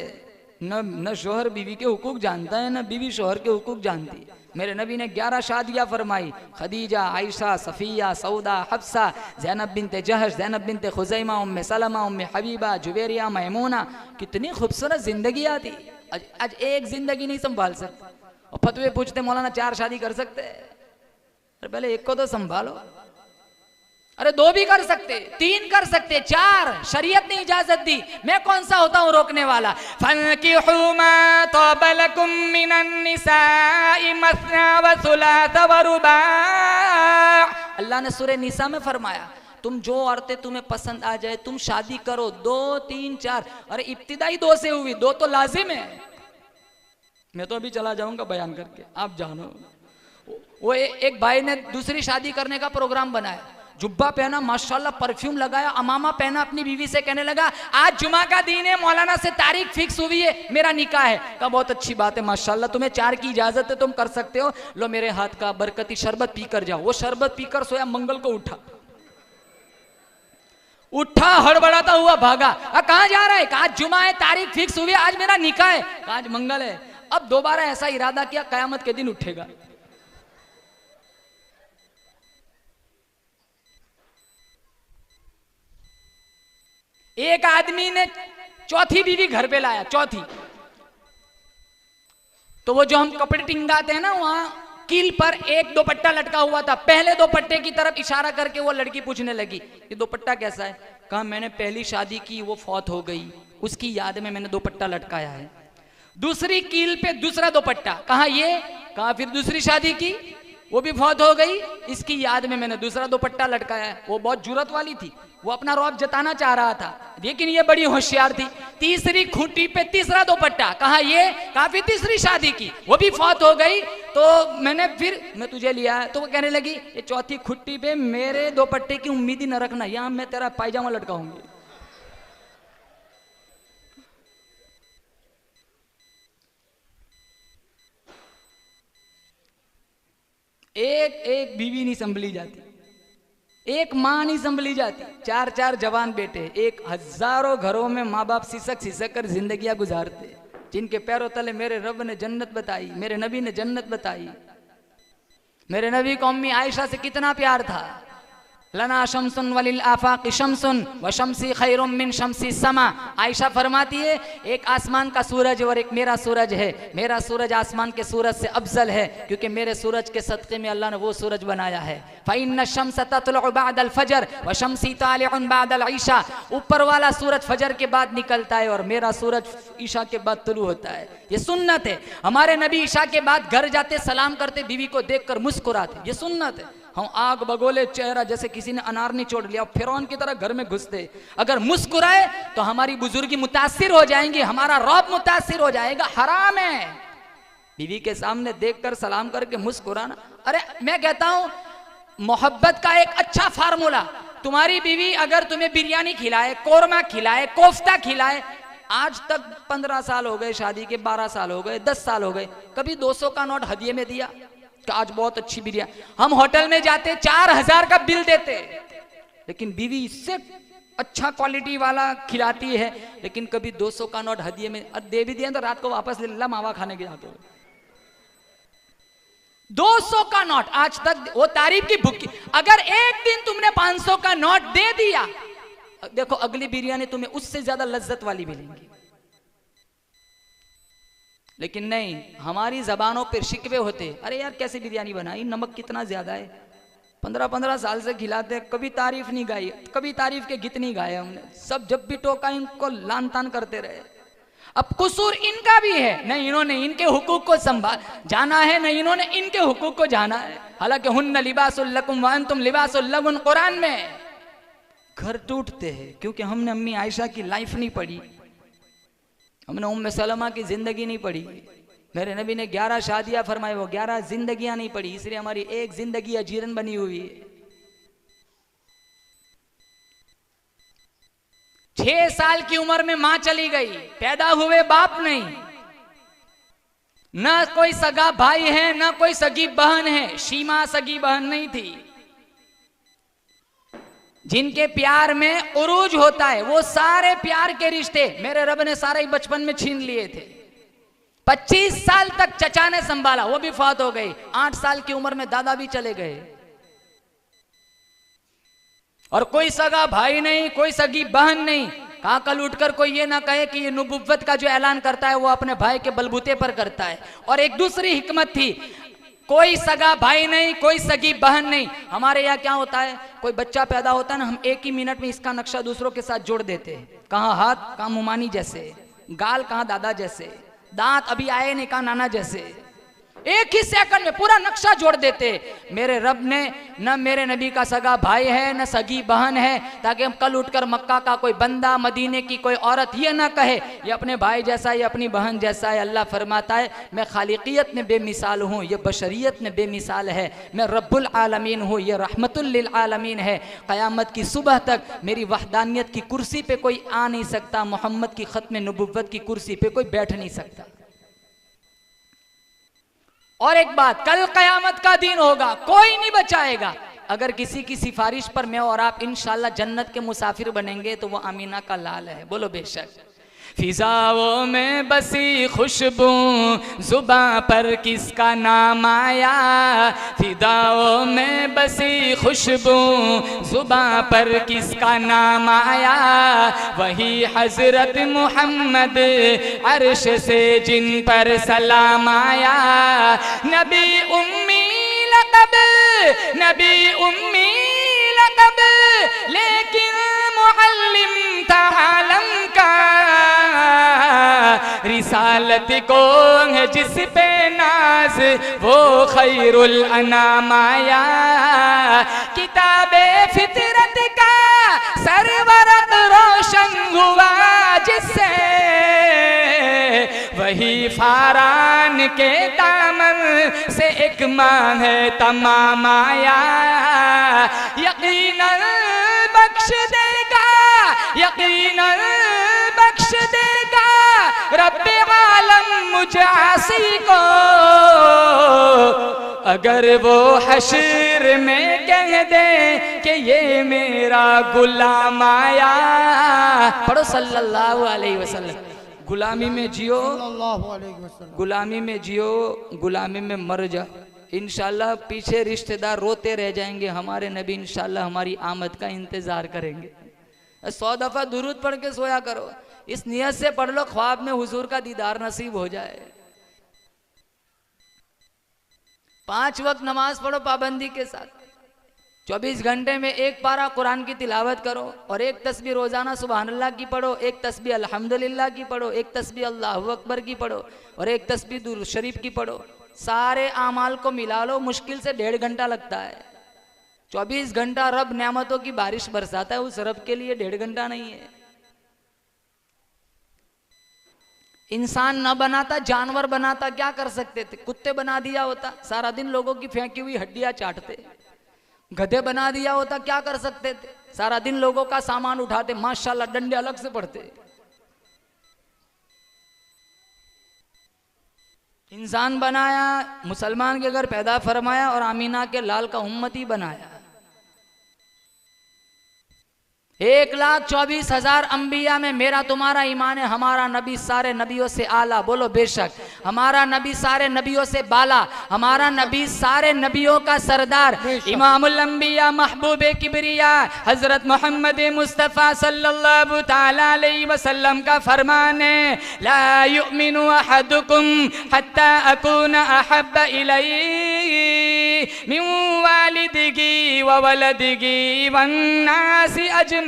न शोहर बीवी के हुकूक जानता है, न बीवी शोहर के हुकूक जानती है। मेरे नबी ने 11 शादियां फरमाई, खदीजा, आयशा, सफिया, सऊदा, हफ्सा, ज़ैनब बिनते जहश, ज़ैनब बिनते खुज़ैमा, उम्मे सलमा, उम्मे हबीबा, जुवेरिया, मैमूना। कितनी खूबसूरत जिंदगी आती। आज एक जिंदगी नहीं संभाल सकते, और फतवे पूछते मौलाना 4 शादी कर सकते? अरे पहले एक को तो संभालो। अरे 2 भी कर सकते, 3 कर सकते, 4 शरीयत ने इजाजत दी। मैं कौन सा होता हूं रोकने वाला? फन्किहू मा तौबा लकुम मिनन निसाई मसना व सुलास व रुबा। अल्लाह ने सूरह निसा में फरमाया, तुम जो औरतें तुम्हें पसंद आ जाए तुम शादी करो, 2, 3, 4। अरे इब्तिदाई 2 से हुई, 2 तो लाजिम है। मैं तो अभी चला जाऊंगा बयान करके, आप जानो। वो एक भाई ने दूसरी शादी करने का प्रोग्राम बनाया, जुब्बा पहना, माशाल्लाह, परफ्यूम लगाया, अमामा पहना, अपनी बीवी से कहने लगा आज जुमा का दिन है, मौलाना से तारीख फिक्स हुई है, मेरा निकाह है। कहा बहुत अच्छी बात है, माशाल्लाह, तुम्हें 4 की इजाजत है, तुम कर सकते हो, लो मेरे हाथ का बरकती शरबत पीकर जाओ। वो शरबत पीकर सोया, मंगल को उठा हड़बड़ाता हुआ भागा। कहां जा रहा है? कहा जुमा है, तारीख फिक्स हुई है, आज मेरा निकाह है। कहा आज मंगल है। अब दोबारा ऐसा इरादा किया, कयामत के दिन उठेगा। एक आदमी ने चौथी बीवी घर पे लाया, चौथी। तो वो जो हम कपड़े टिंगाते हैं ना, वहां कील पर एक दुपट्टा लटका हुआ था। पहले दुपट्टे की तरफ इशारा करके वो लड़की पूछने लगी ये दुपट्टा कैसा है? कहा मैंने पहली शादी की, वो फौत हो गई, उसकी याद में मैंने दुपट्टा लटकाया है। दूसरी कील पे दूसरा दुपट्टा। कहा ये? कहा फिर दूसरी शादी की, वो भी फौत हो गई, इसकी याद में मैंने दूसरा दुपट्टा लटकाया है। वो बहुत जुर्रत वाली थी, वो अपना रौब जताना चाह रहा था, लेकिन ये बड़ी होशियार थी। तीसरी खूंटी पे तीसरा दुपट्टा। कहा ये? काफी तीसरी शादी की, वो भी फौत हो गई, तो मैं तुझे लिया है। तो वो कहने लगी ये चौथी खुट्टी पे मेरे दुपट्टे की उम्मीद ही न रखना, यहां मैं तेरा पायजामा लटकाऊंगी। एक बीवी नहीं संभली जाती, एक माँ नहीं संभली जाती, 4 जवान बेटे, एक हजारों घरों में माँ बाप सिसक कर जिंदगियां गुजारते, जिनके पैरों तले मेरे रब ने जन्नत बताई, मेरे नबी ने जन्नत बताई। मेरे नबी को अम्मी आयशा से कितना प्यार था। लना शमसुन वलिल आफाक़ि शमसुन व शमसी खैरुम मिन शमसी समा। आयशा फरमाती है एक आसमान का सूरज और एक मेरा सूरज है, मेरा सूरज आसमान के सूरज से अफजल है, क्योंकि मेरे सूरज के सदक़े में अल्लाह ने वो सूरज बनाया है। फ़इन्न शम्स ततलु बअदल फ़जर व शमसी तालिउन बअदल ईशा। ऊपर वाला सूरज फजर के बाद निकलता है और मेरा सूरज ईशा के बाद तुलू होता है। ये सुन्नत है। हमारे नबी ईशा के बाद घर जाते सलाम करते, बीवी को देखकर मुस्कुराते, ये सुन्नत है। हम आग बगोले चेहरा जैसे किसी ने अनार नहीं छोड़ लिया, फिरौन की तरह घर में घुसते। अगर मुस्कुराए तो हमारी बुजुर्गी मुतासिर हो जाएंगी, हमारा रौब मुतासिर हो जाएगा। हराम है बीवी के सामने देखकर सलाम करके मुस्कुराना। अरे मैं कहता हूं मोहब्बत का एक अच्छा फार्मूला, तुम्हारी बीवी अगर तुम्हें बिरयानी खिलाए, कोरमा खिलाए, कोफ्ता खिलाए, आज तक 15 साल हो गए शादी के, 12 साल हो गए, 10 साल हो गए, कभी 200 का नोट हदिये में दिया कि आज बहुत अच्छी बिरयानी। हम होटल में जाते 4000 का बिल देते, लेकिन बीवी इससे अच्छा क्वालिटी वाला खिलाती है, लेकिन कभी 200 का नोट हदिये में दे भी दिया तो रात को वापस ले ला, मावा खाने के जाते हो। 200 का नोट आज तक वो तारीफ की भूखी। अगर एक दिन तुमने 500 का नोट दे दिया, देखो अगली बिरयानी तुम्हें उससे ज्यादा लज्जत वाली मिलेंगी। लेकिन नहीं, हमारी जबानों पर शिकवे होते, अरे यार कैसे बिरयानी बनाई, नमक कितना ज्यादा है। 15-15 साल से खिलाते, कभी तारीफ नहीं गाई, कभी तारीफ के गीत नहीं गाए हमने। सब जब भी टोका इनको लान तान करते रहे। अब कुसूर इनका भी है, नहीं इन्होंने इनके हुकूक को संभाल जाना है, नहीं इन्होंने इनके हुकूक को जाना है। हालांकि हुन्ना लिबासुल लकुम व अंतुम लिबासुल लहुन कुरान में। घर टूटते हैं क्योंकि हमने अम्मी आयशा की लाइफ नहीं पढ़ी, हमने उम्मे सलमा की जिंदगी नहीं पढ़ी। मेरे नबी ने 11 शादियां फरमाई, वो 11 जिंदगियां नहीं पढ़ी, इसलिए हमारी एक जिंदगी अजीरन बनी हुई है। 6 साल की उम्र में मां चली गई, पैदा हुए बाप नहीं, न कोई सगा भाई है न कोई सगी बहन है। शीमा सगी बहन नहीं थी। जिनके प्यार में उरूज होता है वो सारे प्यार के रिश्ते मेरे रब ने सारे ही बचपन में छीन लिए थे। 25 साल तक चचा ने संभाला, वो भी फौत हो गए। 8 साल की उम्र में दादा भी चले गए। और कोई सगा भाई नहीं, कोई सगी बहन नहीं। कहा कल उठकर कोई ये ना कहे कि ये नुबुव्वत का जो ऐलान करता है वो अपने भाई के बलबूते पर करता है। और एक दूसरी हिकमत थी, कोई सगा भाई नहीं, कोई सगी बहन नहीं। हमारे यहाँ क्या होता है, कोई बच्चा पैदा होता है ना, हम 1 ही मिनट में इसका नक्शा दूसरों के साथ जोड़ देते हैं। कहाँ हाथ, कहाँ मुमानी जैसे, गाल कहाँ दादा जैसे, दांत अभी आए नहीं कहाँ नाना जैसे। 1 ही सेकंड में पूरा नक्शा जोड़ देते। मेरे रब ने न मेरे नबी का सगा भाई है न सगी बहन है, ताकि हम कल उठकर मक्का का कोई बंदा, मदीने की कोई औरत ये ना कहे ये अपने भाई जैसा, ये अपनी बहन जैसा है। अल्लाह फरमाता है मैं खालिकियत में बेमिसाल हूँ, ये बशरियत में बेमिसाल है। मैं रब्बुल आलमीन हूँ, ये रहमतुल लिल आलमीन है। क़यामत की सुबह तक मेरी वहदानियत की कुर्सी पे कोई आ नहीं सकता, मोहम्मद की ख़त्म नबुव्वत की कुर्सी पे कोई बैठ नहीं सकता। और एक बात, कल कयामत का दिन होगा, कोई नहीं बचाएगा। अगर किसी की सिफारिश पर मैं और आप इंशाल्लाह जन्नत के मुसाफिर बनेंगे तो वो आमीना का लाल है। बोलो बेशक। फिजाओं में बसी खुशबू, जुबां पर किसका नाम आया। फिजाओं में बसी खुशबू, जुबां पर किसका नाम आया। वही हजरत मोहम्मद अर्श से जिन पर सलाम आया। नबी उम्मी लक़ब, नबी उम्मी लक़ब, लेकिन मुअल्लिम था आलम का। रिसालत को है जिस पे नाज, वो खैरुल अनाम आया। किताबे फितरत का सरवरत रोशन हुआ जिससे, वही फारान के दामन से एक माह है तमाम आया। यकीनन बख्श देगा, यकीनन बख्श देगा रब्बे आलम मुझे आसी को, अगर वो हश्र में कह दे कि ये मेरा गुलाम आया। पढ़ो सल्लल्लाहु अलैहि वसल्लम। गुलामी में जियो, गुलामी में जियो, गुलामी में मर जा। इंशाल्लाह पीछे रिश्तेदार रोते रह जाएंगे, हमारे नबी इंशाल्लाह हमारी आमद का इंतजार करेंगे। 100 दफा दुरूद पढ़ के सोया करो, इस नियत से पढ़ लो ख्वाब में हुजूर का दीदार नसीब हो जाए। 5 वक्त नमाज पढ़ो पाबंदी के साथ। 24 घंटे में 1 पारा कुरान की तिलावत करो और 1 तस्बीह रोजाना सुबहान अल्लाह की पढ़ो, 1 तस्बीह अल्हम्दुलिल्लाह की पढ़ो, 1 तस्बीह अल्लाहु अकबर की पढ़ो और 1 तस्बीह दुरूद शरीफ की पढ़ो। सारे आमाल को मिला लो, मुश्किल से 1.5 घंटा लगता है। 24 घंटा रब नेमतों की बारिश बरसाता है, उस रब के लिए 1.5 घंटा नहीं है। इंसान न बनाता जानवर बनाता, क्या कर सकते थे? कुत्ते बना दिया होता, सारा दिन लोगों की फेंकी हुई हड्डियां चाटते। गधे बना दिया होता, क्या कर सकते थे? सारा दिन लोगों का सामान उठाते, माशाल्लाह डंडे अलग से पड़ते। इंसान बनाया, मुसलमान के घर पैदा फरमाया और आमीना के लाल का उम्मती बनाया। 1,24,000 अंबिया में मेरा तुम्हारा ईमान है, हमारा नबी सारे नबियों से आला। बोलो बेशक। हमारा नबी सारे नबियों से बाला, हमारा नबी सारे नबियों का सरदार, इमामुल अंबिया महबूबे किबरिया हजरत मोहम्मद मुस्तफ़ा सल्लल्लाहु ताला अलैहि वसल्लम का फरमान है, ला युमिनु अहदुकुम हत्ता अकून अहब्ब इलैहि मिन वालिदिही व वलदिही वन्नासि अजमईन।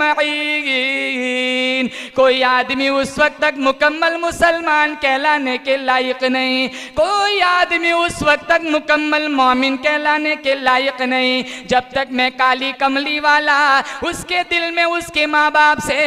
कोई आदमी उस वक्त तक मुकम्मल मुसलमान कहलाने के लायक नहीं, कोई आदमी उस वक्त तक मुकम्मल मोमिन कहलाने के लायक नहीं, जब तक मैं काली कमली वाला उसके दिल में उसके माँ बाप से,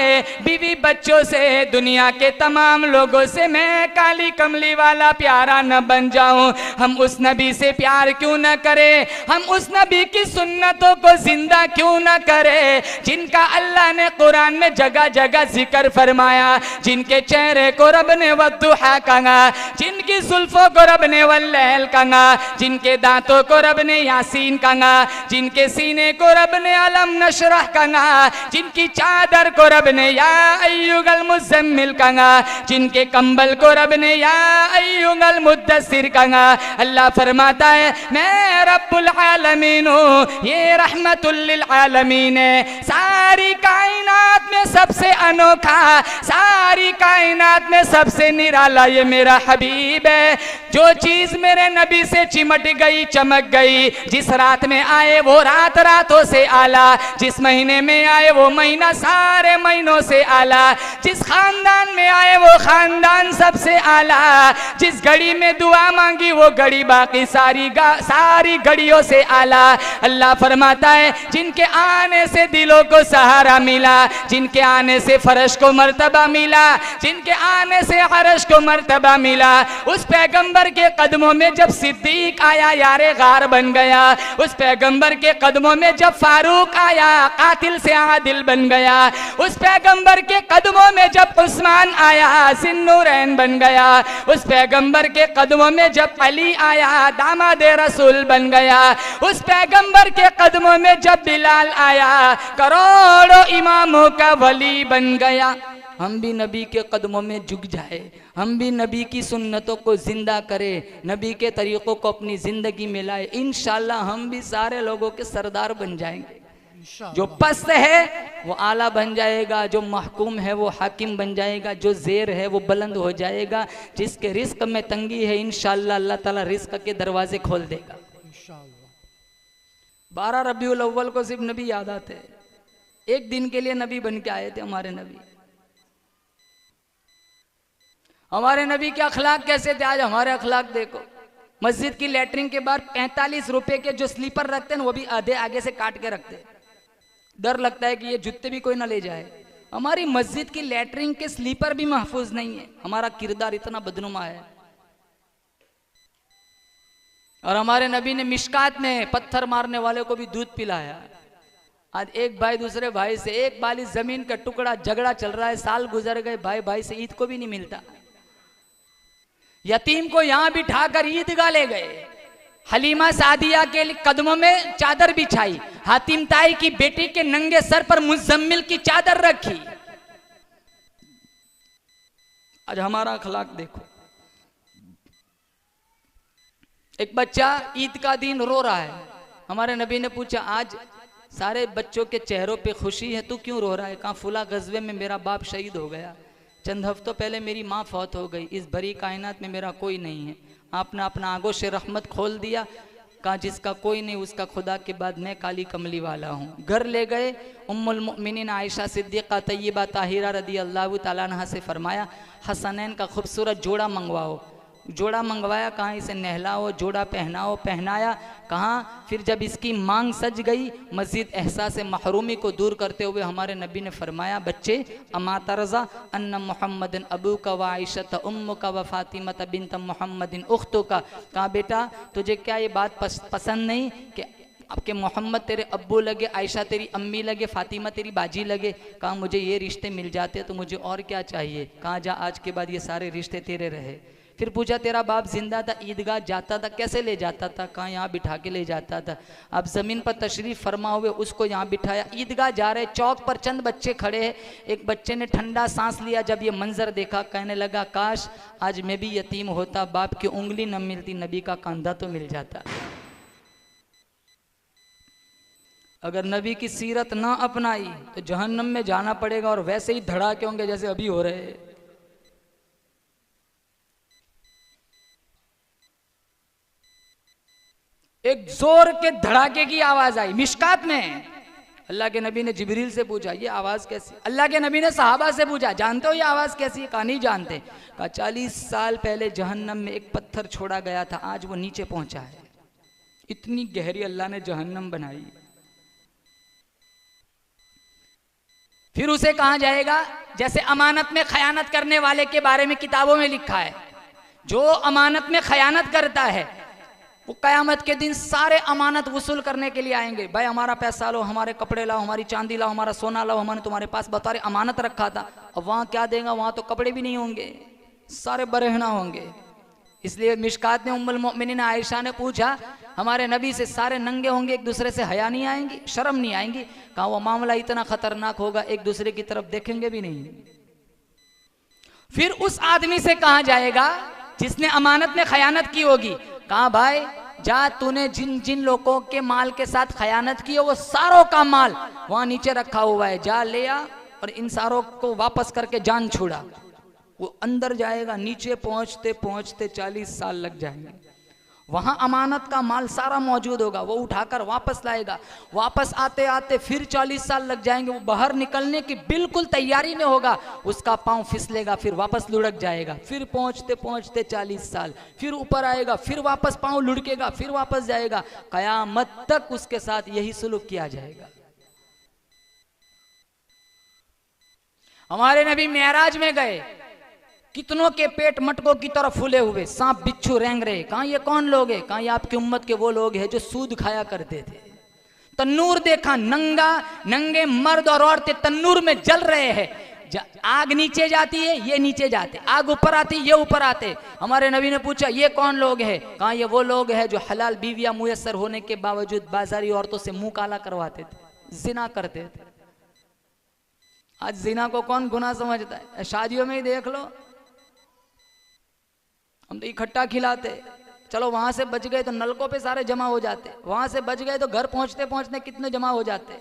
बीवी बच्चों से, दुनिया के तमाम लोगों से मैं काली कमली वाला प्यारा न बन जाऊं। हम उस नबी से प्यार क्यों न करें हम उस नबी की सुन्नतों को जिंदा क्यों न करें जिनका अल्लाह ने कुरान में जगह जगह जिक्र फरमाया, जिनके चेहरे को रब ने वद्दुहा कहा, जिनकी जुल्फों को रब ने वल्लैल कहा, जिनके दांतों को रब ने यासीन कहा, जिनके सीने को रब ने अलम नशरह कहा, जिनकी चादर को रब ने या अय्युहल मुज़म्मिल कहा, जिनके कंबल को रब ने या अय्युहल मुद्दस्सिर कहा। अल्लाह फरमाता है मैं रब्बुल आलमीन हूँ, ये रहमतुल लिल आलमीन है। सारी कायनात में सबसे अनोखा, सारी कायनात में सबसे निराला ये मेरा हबीब है। जो चीज मेरे नबी से चिमट गई, चमक गई, जिस रात में आए वो रात रातों से आला, जिस महीने में आए वो महीना सारे महीनों से आला, जिस खानदान में आए वो खानदान सबसे आला, जिस घड़ी में दुआ मांगी वो घड़ी बाकी सारी घड़ियों से आला। अल्लाह फरमाता है जिनके आने से दिलों को सहारा मिला, जिनके आने से फर्श को मर्तबा मिला, जिनके आने से अर्श को मर्तबा मिला, उस पैगंबर के कदमों में जब सिद्दीक आया यारे गार बन गया, उस पैगंबर के कदमों में जब फारूक आया कातिल से आदिल बन गया, उस पैगंबर के कदमों में जब उस्मान आया सिन्नूरैन बन गया, उस पैगंबर के कदमों में जब अली आया दामादे रसूल बन गया, उस पैगंबर के कदमों में जब बिलाल आया करोड़ों इमामों का वली बन गया। हम भी नबी के कदमों में झुक जाए, हम भी नबी की सुन्नतों को जिंदा करें, नबी के तरीक़ों को अपनी ज़िंदगी में लाए, इंशाअल्लाह हम भी सारे लोगों के सरदार बन जाएंगे। जो पस्त है वो आला बन जाएगा, जो महकूम है वो हाकिम बन जाएगा, जो ज़ेर है वो बुलंद हो जाएगा, जिसके रिस्क में तंगी है इंशाअल्लाह अल्लाह ताला रिस्क के दरवाजे खोल देगा। 12 रबीउल अव्वल को सिर्फ नबी याद आते हैं, एक दिन के लिए नबी बन के आए थे हमारे नबी। हमारे नबी के अखलाक कैसे थे, आज हमारे अखलाक देखो। मस्जिद की लेटरिन के बाद 45 रुपए के जो स्लीपर रखते हैं वो भी आधे आगे से काट के रखते हैं, डर लगता है कि ये जूते भी कोई ना ले जाए। हमारी मस्जिद की लेटरिन के स्लीपर भी महफूज नहीं है, हमारा किरदार इतना बदनुमा है। और हमारे नबी ने मिशकात में पत्थर मारने वाले को भी दूध पिलाया। आज एक भाई दूसरे भाई से, एक बाली जमीन का टुकड़ा झगड़ा चल रहा है, साल गुजर गए, भाई भाई से ईद को भी नहीं मिलता। यतीम को यहां बिठाकर ईदगाह ले गए, हलीमा सादिया के कदमों में चादर बिछाई, हातिम ताई की बेटी के नंगे सर पर मुज़म्मिल की चादर रखी। आज हमारा अखलाक देखो। एक बच्चा ईद का दिन रो रहा है, हमारे नबी ने पूछा आज सारे बच्चों के चेहरों पे खुशी है, तू क्यों रो रहा है? कहा फुला गज़वे में मेरा बाप शहीद हो गया, चंद हफ्तों पहले मेरी माँ फौत हो गई, इस भरी कायनात में मेरा कोई नहीं है। आपने अपना आगोश से रहमत खोल दिया। कहा जिसका कोई नहीं उसका खुदा के बाद मैं काली कमली वाला हूँ। घर ले गए, उम्मुल मुमिनीन आयशा सिद्दीक़ा तय्यबा ताहिरा रदी अल्लाह तआला अन्हा से फरमाया हसनैन का खूबसूरत जोड़ा मंगवाओ। जोड़ा मंगवाया, कहाँ इसे नहलाओ, जोड़ा पहनाओ, पहनाया। कहाँ फिर जब इसकी मांग सज गई, मस्जिद एहसास महरूमी को दूर करते हुए हमारे नबी ने फरमाया बच्चे अमा तरज़ा अन्ना मुहम्मदन अबू का व आयशा उम्मु का व फातिमा बिन्त मुहम्मदिन उख्तु का। कहा बेटा तुझे क्या ये बात पसंद नहीं कि आपके मोहम्मद तेरे अब्बू लगे, आयशा तेरी अम्मी लगे, फातिमा तेरी बाजी लगे। कहा मुझे ये रिश्ते मिल जाते तो मुझे और क्या चाहिए। कहा जा आज के बाद ये सारे रिश्ते तेरे रहे। फिर पूछा तेरा बाप जिंदा था, ईदगाह जाता था, कैसे ले जाता था? कहाँ यहाँ बिठा के ले जाता था। अब ज़मीन पर तशरीफ़ फरमा हुए उसको यहाँ बिठाया, ईदगाह जा रहे, चौक पर चंद बच्चे खड़े हैं। एक बच्चे ने ठंडा सांस लिया जब ये मंजर देखा, कहने लगा काश आज मैं भी यतीम होता, बाप की उंगली न मिलती, नबी का कंधा तो मिल जाता। अगर नबी की सीरत ना अपनाई तो जहन्नम में जाना पड़ेगा, और वैसे ही धड़ाके होंगे जैसे अभी हो रहे हैं। एक जोर के धड़ाके की आवाज आई मिशकात में। अल्लाह के नबी ने जिब्रील से पूछा ये आवाज कैसी? अल्लाह के नबी ने सहाबा से पूछा जानते हो ये आवाज कैसी है? कहा नहीं जानते। कहा 40 साल पहले जहन्नम में एक पत्थर छोड़ा गया था, आज वो नीचे पहुंचा है। इतनी गहरी अल्लाह ने जहन्नम बनाई। फिर उसे कहा जाएगा जैसे अमानत में खयानत करने वाले के बारे में किताबों में लिखा है, जो अमानत में खयानत करता है वो कयामत के दिन सारे अमानत वसूल करने के लिए आएंगे। भाई हमारा पैसा लो, हमारे कपड़े लाओ, हमारी चांदी लाओ, हमारा सोना लाओ, हमने तुम्हारे पास बता रहे अमानत रखा था। अब वहाँ क्या देगा, वहाँ तो कपड़े भी नहीं होंगे, सारे बरहना होंगे। इसलिए मिशकात ने उम्मुल मोमिनीन आयशा ने पूछा हमारे नबी से, सारे नंगे होंगे, एक दूसरे से हया नहीं आएंगी, शर्म नहीं आएंगी? कहा वो मामला इतना खतरनाक होगा एक दूसरे की तरफ देखेंगे भी नहीं। फिर उस आदमी से कहा जाएगा जिसने अमानत में खयानत की होगी, कहा भाई जा तूने जिन जिन लोगों के माल के साथ खयानत की हो वो सारों का माल वहां नीचे रखा हुआ है, जा ले आ और इन सारों को वापस करके जान छुड़ा। वो अंदर जाएगा, नीचे पहुंचते पहुंचते 40 साल लग जाएंगे। वहां अमानत का माल सारा मौजूद होगा, वो उठाकर वापस लाएगा। वापस आते आते फिर 40 साल लग जाएंगे। वो बाहर निकलने की बिल्कुल तैयारी में होगा, उसका पांव फिसलेगा, फिर वापस लुढ़क जाएगा। फिर पहुंचते पहुंचते 40 साल, फिर ऊपर आएगा, फिर वापस पांव लुढ़केगा, फिर वापस जाएगा। कयामत तक उसके साथ यही सुलूक किया जाएगा। हमारे नबी मेराज में गए, कितनों के पेट मटकों की तरह फूले हुए, सांप बिच्छू रेंग रहे। कहा ये कौन लोग हैं? कहा ये आपकी उम्मत के वो लोग हैं जो सूद खाया करते थे। तन्नूर देखा, नंगे मर्द और औरतें तन्नूर में जल रहे हैं। आग नीचे जाती है, ये नीचे जाते, आग ऊपर आती, ये ऊपर आते। हमारे नबी ने पूछा ये कौन लोग हैं? कहा ये वो लोग हैं जो हलाल बीवियां मुयस्सर होने के बावजूद बाजारी औरतों से मुंह काला करवाते थे, जिना करते थे। आज जिना को कौन गुनाह समझता है? शादियों में ही देख लो, हम तो इकट्ठा खिलाते, चलो वहां से बच गए तो नलकों पे सारे जमा हो जाते, वहां से बच गए तो घर पहुंचते पहुंचते कितने जमा हो जाते।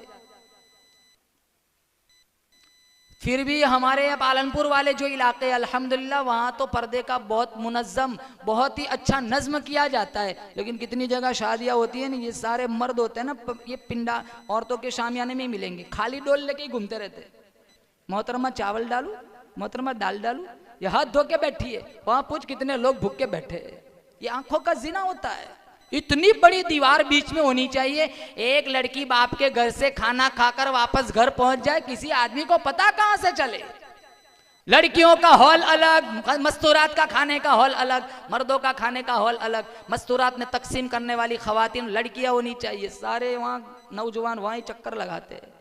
फिर भी हमारे यहाँ पालनपुर वाले जो इलाके अल्हम्दुलिल्लाह वहां तो पर्दे का बहुत मुनज्जम, बहुत ही अच्छा नज्म किया जाता है। लेकिन कितनी जगह शादियां होती है ना, ये सारे मर्द होते हैं ना, ये पिंडा औरतों के शामियाने में ही मिलेंगे, खाली डोल लेके ही घूमते रहते। मोहतरमा चावल डालू, मोहतरमा दाल डालू, ये हाथ धो के बैठी है, वहां पूछ कितने लोग भूख के बैठे। ये आंखों का जिना होता है। इतनी बड़ी दीवार बीच में होनी चाहिए, एक लड़की बाप के घर से खाना खाकर वापस घर पहुंच जाए, किसी आदमी को पता कहां से चले। लड़कियों का हॉल अलग, मस्तूरात का खाने का हॉल अलग, मर्दों का खाने का हॉल अलग। मस्तूरात में तकसीम करने वाली खवातीन लड़कियां होनी चाहिए। सारे वहां नौजवान वहां ही चक्कर लगाते हैं।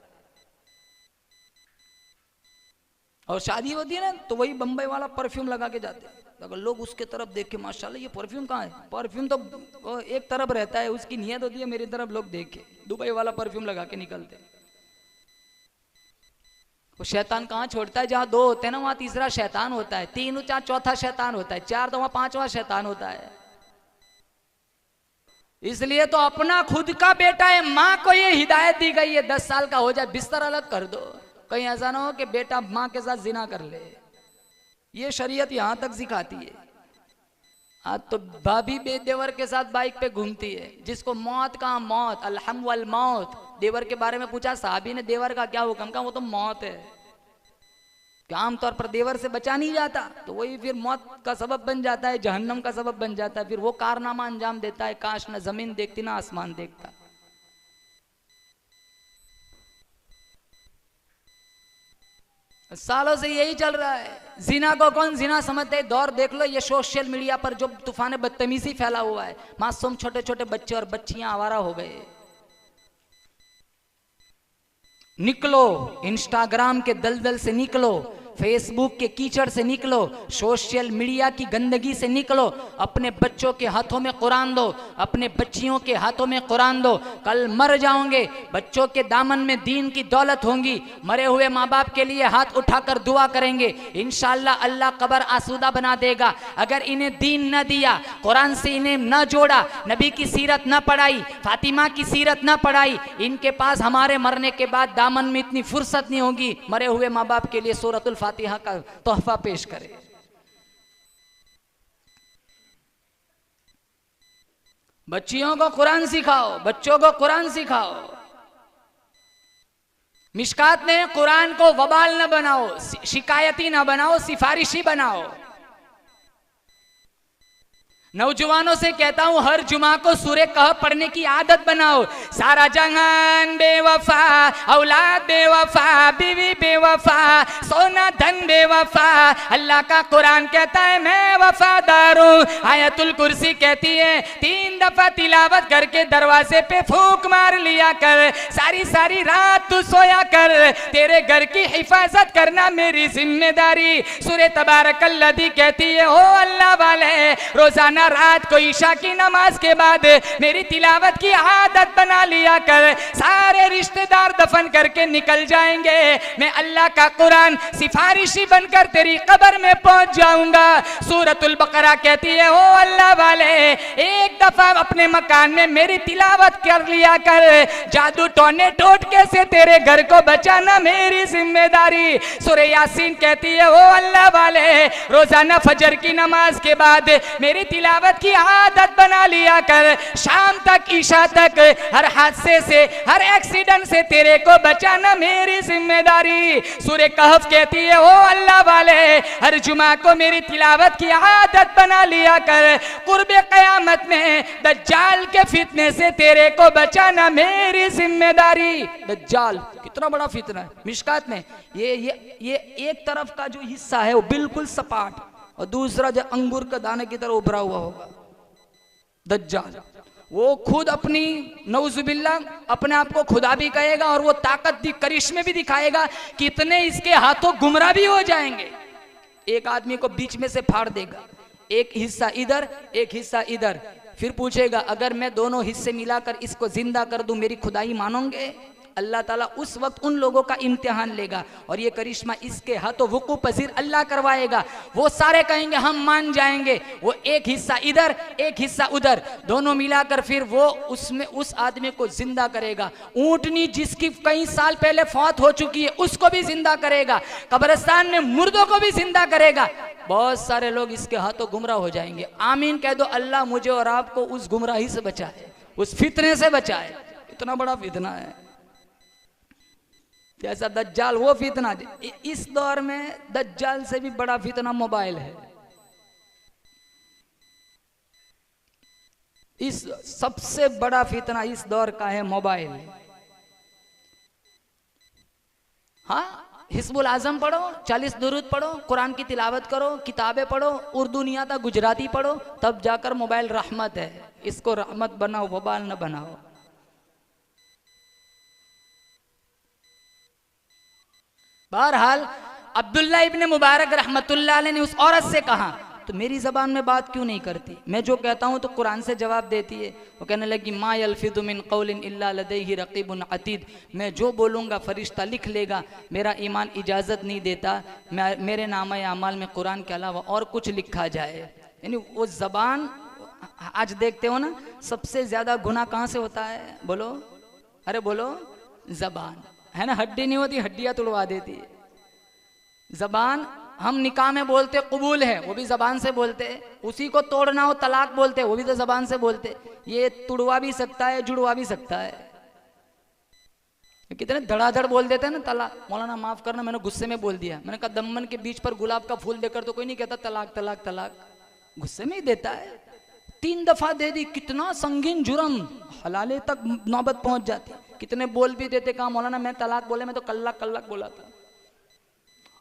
और शादी होती है ना तो वही बम्बई वाला परफ्यूम लगा के जाते हैं। अगर लोग उसके तरफ देख के माशाल्लाह ये परफ्यूम कहाँ है, परफ्यूम तो एक तरफ रहता है, उसकी नियत होती है मेरी तरफ लोग देखे, दुबई वाला परफ्यूम लगा के निकलते। वो शैतान कहाँ छोड़ता है? जहाँ दो होते हैं ना वहां तीसरा शैतान होता है, तीन चार चौथा शैतान होता है, चार तो वहां पांचवा शैतान होता है। इसलिए तो अपना खुद का बेटा है, माँ को ये हिदायत दी गई है 10 साल का हो जाए बिस्तर अलग कर दो, कहीं ऐसा ना हो कि बेटा माँ के साथ जिना कर ले। ये शरीयत यहां तक सिखाती है। आज तो भाभी देवर के साथ बाइक पे घूमती है, जिसको मौत का मौत, अलहम वल मौत। देवर के बारे में पूछा साहबी ने, देवर का क्या हुक्म? का वो तो मौत है। क्या आमतौर पर देवर से बचा नहीं जाता तो वही फिर मौत का सबब बन जाता है, जहन्नम का सबब बन जाता है। फिर वो कारनामा अंजाम देता है, काश न जमीन देखती ना आसमान देखता। सालों से यही चल रहा है। जिना को कौन जिना समझते है? दौर देख लो, ये सोशल मीडिया पर जो तूफान बदतमीजी फैला हुआ है। मासूम छोटे छोटे बच्चे और बच्चियां आवारा हो गए। निकलो, इंस्टाग्राम के दलदल से निकलो, फेसबुक के कीचड़ से निकलो, सोशल मीडिया की गंदगी से निकलो। अपने बच्चों के हाथों में कुरान दो, अपने बच्चियों के हाथों में कुरान दो। कल मर जाओगे, बच्चों के दामन में दीन की दौलत होंगी। मरे हुए माँ बाप के लिए हाथ उठाकर दुआ करेंगे, इंशाअल्लाह अल्लाह कब्र आसूदा बना देगा। अगर इन्हें दीन न दिया, कुरान से इन्हें न जोड़ा, नबी की सीरत न पढ़ाई, फातिमा की सीरत न पढ़ाई, इनके पास हमारे मरने के बाद दामन में इतनी फुर्सत नहीं होगी मरे हुए माँ बाप के लिए सूरतुल फातिहा का तोहफा पेश करे। बच्चियों को कुरान सिखाओ, बच्चों को कुरान सिखाओ। मिशकात ने कुरान को वबाल न बनाओ, शिकायती न बनाओ, सिफारिशी बनाओ। नौजवानों से कहता हूं हर जुमा को सूरे कहफ पढ़ने की आदत बनाओ। सारा जहान बेवफा, औलाद बेवफा, बीवी बेवफा, सोना धन बेवफा, अल्लाह का कुरान कहता है मैं वफादार हूं। आयतुल कुर्सी कहती है 3 3 दफा तिलावत करके दरवाजे पे फूंक मार लिया कर। सारी सारी रात तू सोया कर। तेरे घर की हिफाजत करना मेरी जिम्मेदारी। सूरह तबारकल्लज़ी कहती है, ओ अल्लाह वाले, रोजाना रात को ईशा की नमाज के बाद मेरी तिलावत की आदत बना लिया कर। सारे रिश्तेदार दफन करके निकल जाएंगे, मैं अल्लाह का कुरान सिफारिशी बनकर तेरी कब्र में पहुंच जाऊंगा। सूरतुल बकरा कहती है, ओ अल्लाह वाले, एक दफा अपने मकान में मेरी तिलावत कर लिया कर। जादू टोने टोटके से तेरे घर को बचाना मेरी जिम्मेदारी। सूरह यासीन कहती है, ओ अल्लाह वाले, रोजाना फजर की नमाज के बाद मेरी तिलावत की आदत बना लिया कर। शाम तक, ईशा तक हर हादसे से, हर एक्सीडेंट से तेरे को बचाना मेरी जिम्मेदारी। सूरह कहफ कहती है, ओ अल्लाह वाले, हर जुमा को मेरी तिलावत की आदत बना लिया कर। कुर्बे क़यामत में दज्जाल के फितने से तेरे को बचाना मेरी जिम्मेदारी। दज्जाल कितना बड़ा फितना है। मिशकात में ये एक तरफ का जो हिस्सा है वो बिल्कुल सपाट, और दूसरा जो अंगूर का दाने की तरह उभरा हुआ होगा। दज्जाल वो खुद अपनी नौजुबिल्ला अपने आप को खुदा भी कहेगा, और वो ताकत भी, करिश्मे भी दिखाएगा। कितने इसके हाथों गुमराह भी हो जाएंगे। एक आदमी को बीच में से फाड़ देगा, एक हिस्सा इधर, एक हिस्सा इधर। फिर पूछेगा, अगर मैं दोनों हिस्से मिलाकर इसको जिंदा कर दूं, मेरी खुदाई मानोगे? अल्लाह ताला उस वक्त उन लोगों का इम्तिहान लेगा, और ये करिश्मा इसके हाथों वुकू पजीर अल्लाह करवाएगा। वो सारे कहेंगे हम मान जाएंगे। वो एक हिस्सा इधर, एक हिस्सा उधर, दोनों मिलाकर फिर वो उसमें उस आदमी को जिंदा करेगा। ऊंटनी जिसकी कई साल पहले फौत हो चुकी है उसको भी जिंदा करेगा। कब्रिस्तान में मुर्दों को भी जिंदा करेगा। बहुत सारे लोग इसके हाथों गुमराह हो जाएंगे। आमीन कह दो, अल्लाह मुझे और आपको उस गुमराही से बचाए, उस फितने से बचाए। इतना बड़ा फितना है जैसा दज्जाल वो फितना। इस दौर में दज्जाल से भी बड़ा फितना मोबाइल है। इस सबसे बड़ा फितना इस दौर का है मोबाइल। हाँ, हिस्बुल आजम पढ़ो, 40 दुरूद पढ़ो, कुरान की तिलावत करो, किताबें पढ़ो, उर्दू नहीं आता गुजराती पढ़ो, तब जाकर मोबाइल रहमत है। इसको रहमत बनाओ, वबाल न बनाओ। बहरहाल अब्दुल्ला इब्ने मुबारक रहमतुल्लाह अलैह ने उस औरत से कहा, तो मेरी ज़बान में बात क्यों नहीं करती? मैं जो कहता हूँ तो कुरान से जवाब देती है। वो कहने लगी, मा यल्फिज़ु मिन क़ौलिन इल्ला लदैहि रक़ीबुन अतीद। मैं जो बोलूँगा फरिश्ता लिख लेगा। मेरा ईमान इजाज़त नहीं देता मेरे नामे आमाल में कुरान के अलावा और कुछ लिखा जाए। यानी वो ज़बान, आज देखते हो ना सबसे ज़्यादा गुनाह कहाँ से होता है? बोलो, अरे बोलो, ज़बान है ना। हड्डी नहीं होती, हड्डियाँ तुड़वा देती है ज़बान। हम निकाह में बोलते कबूल है, वो भी ज़बान से बोलते। उसी को तोड़ना हो तलाक बोलते, वो भी तो ज़बान से बोलते। ये तुड़वा भी सकता है, जुड़वा भी सकता है। कितने धड़ाधड़ बोल देते हैं ना तलाक। मौलाना माफ़ करना, मैंने गुस्से में बोल दिया। मैंने कहा दम्मन के बीच पर गुलाब का फूल देकर तो कोई नहीं कहता तलाक तलाक तलाक, गुस्से में ही देता है। 3 दफ़ा दे दी, कितना संगीन जुर्म, हलाले तक नौबत पहुंच जाती। कितने बोल भी देते, कहा मौलाना मैं तलाक बोले, मैं तो कल्लाक कल्लाक बोला था।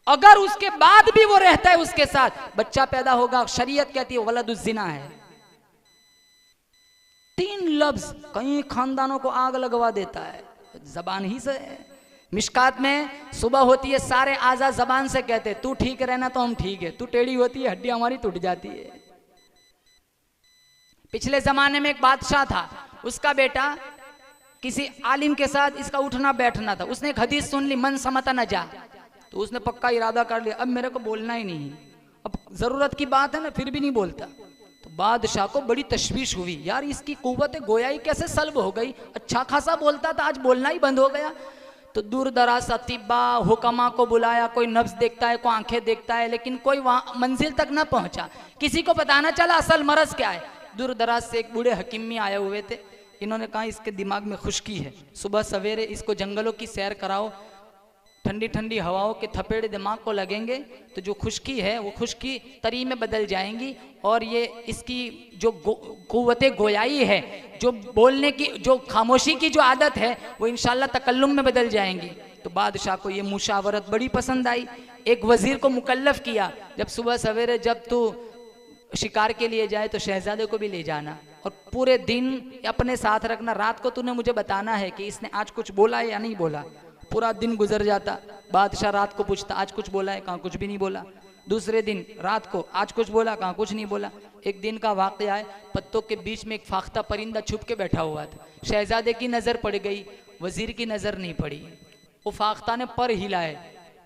अगर उसके बाद भी वो रहता है उसके साथ, बच्चा पैदा होगा, शरीयत कहती है वलदुज़ ज़िना है। 3 लफ्ज कई खानदानों को आग लगवा देता है, जबान ही से। मिशकात में सुबह होती है, सारे आज़ा जबान से कहते तू ठीक रहना तो हम ठीक है, तू टेढ़ी होती है हड्डी हमारी टूट जाती है। पिछले जमाने में एक बादशाह था, उसका बेटा किसी आलिम के साथ इसका उठना बैठना था। उसने एक हदीस सुन ली, मन समता न जा, तो उसने पक्का इरादा कर लिया, अब मेरे को बोलना ही नहीं। अब जरूरत की बात है ना, फिर भी नहीं बोलता। तो बादशाह को बड़ी तशवीश हुई, यार इसकी कुव्वत गोयाई कैसे सल्ब हो गई। अच्छा खासा बोलता था, आज बोलना ही बंद हो गया। तो दूर दराज अतिबा हुक्मा को बुलाया, कोई नब्ज देखता है, कोई आंखें देखता है, लेकिन कोई वहां मंजिल तक न पहुंचा। किसी को पता ना चला असल मरज क्या है। दूर दराज से एक बूढ़े हकीमी आए हुए थे। इन्होंने कहा इसके दिमाग में खुश्की है, सुबह सवेरे इसको जंगलों की सैर कराओ, ठंडी ठंडी हवाओं के थपेड़े दिमाग को लगेंगे तो जो खुश्की है वो खुश्की तरी में बदल जाएंगी, और ये इसकी जो कुव्वते गोयाई है, जो बोलने की, जो खामोशी की जो आदत है, वो इंशाल्लाह तकल्लुम में बदल जाएंगी। तो बादशाह को ये मुशावरत बड़ी पसंद आई। एक वजीर को मुकल्लफ किया, जब सुबह सवेरे जब तू शिकार के लिए जाए तो शहजादे को भी ले जाना। और पूरे दिन अपने साथ रखना। रात को तूने मुझे बताना है कि इसने आज कुछ बोला है या नहीं बोला। पूरा दिन गुजर जाता, बादशाह रात को पूछता आज कुछ बोला है, कहाँ कुछ भी नहीं बोला। दूसरे दिन रात को आज कुछ बोला, कहाँ कुछ नहीं बोला। एक दिन का वाकया है, पत्तों के बीच में एक फाख्ता परिंदा छुप के बैठा हुआ था। शहजादे की नज़र पड़ गई, वजीर की नज़र नहीं पड़ी। वो फाख्ता ने पर हिलाए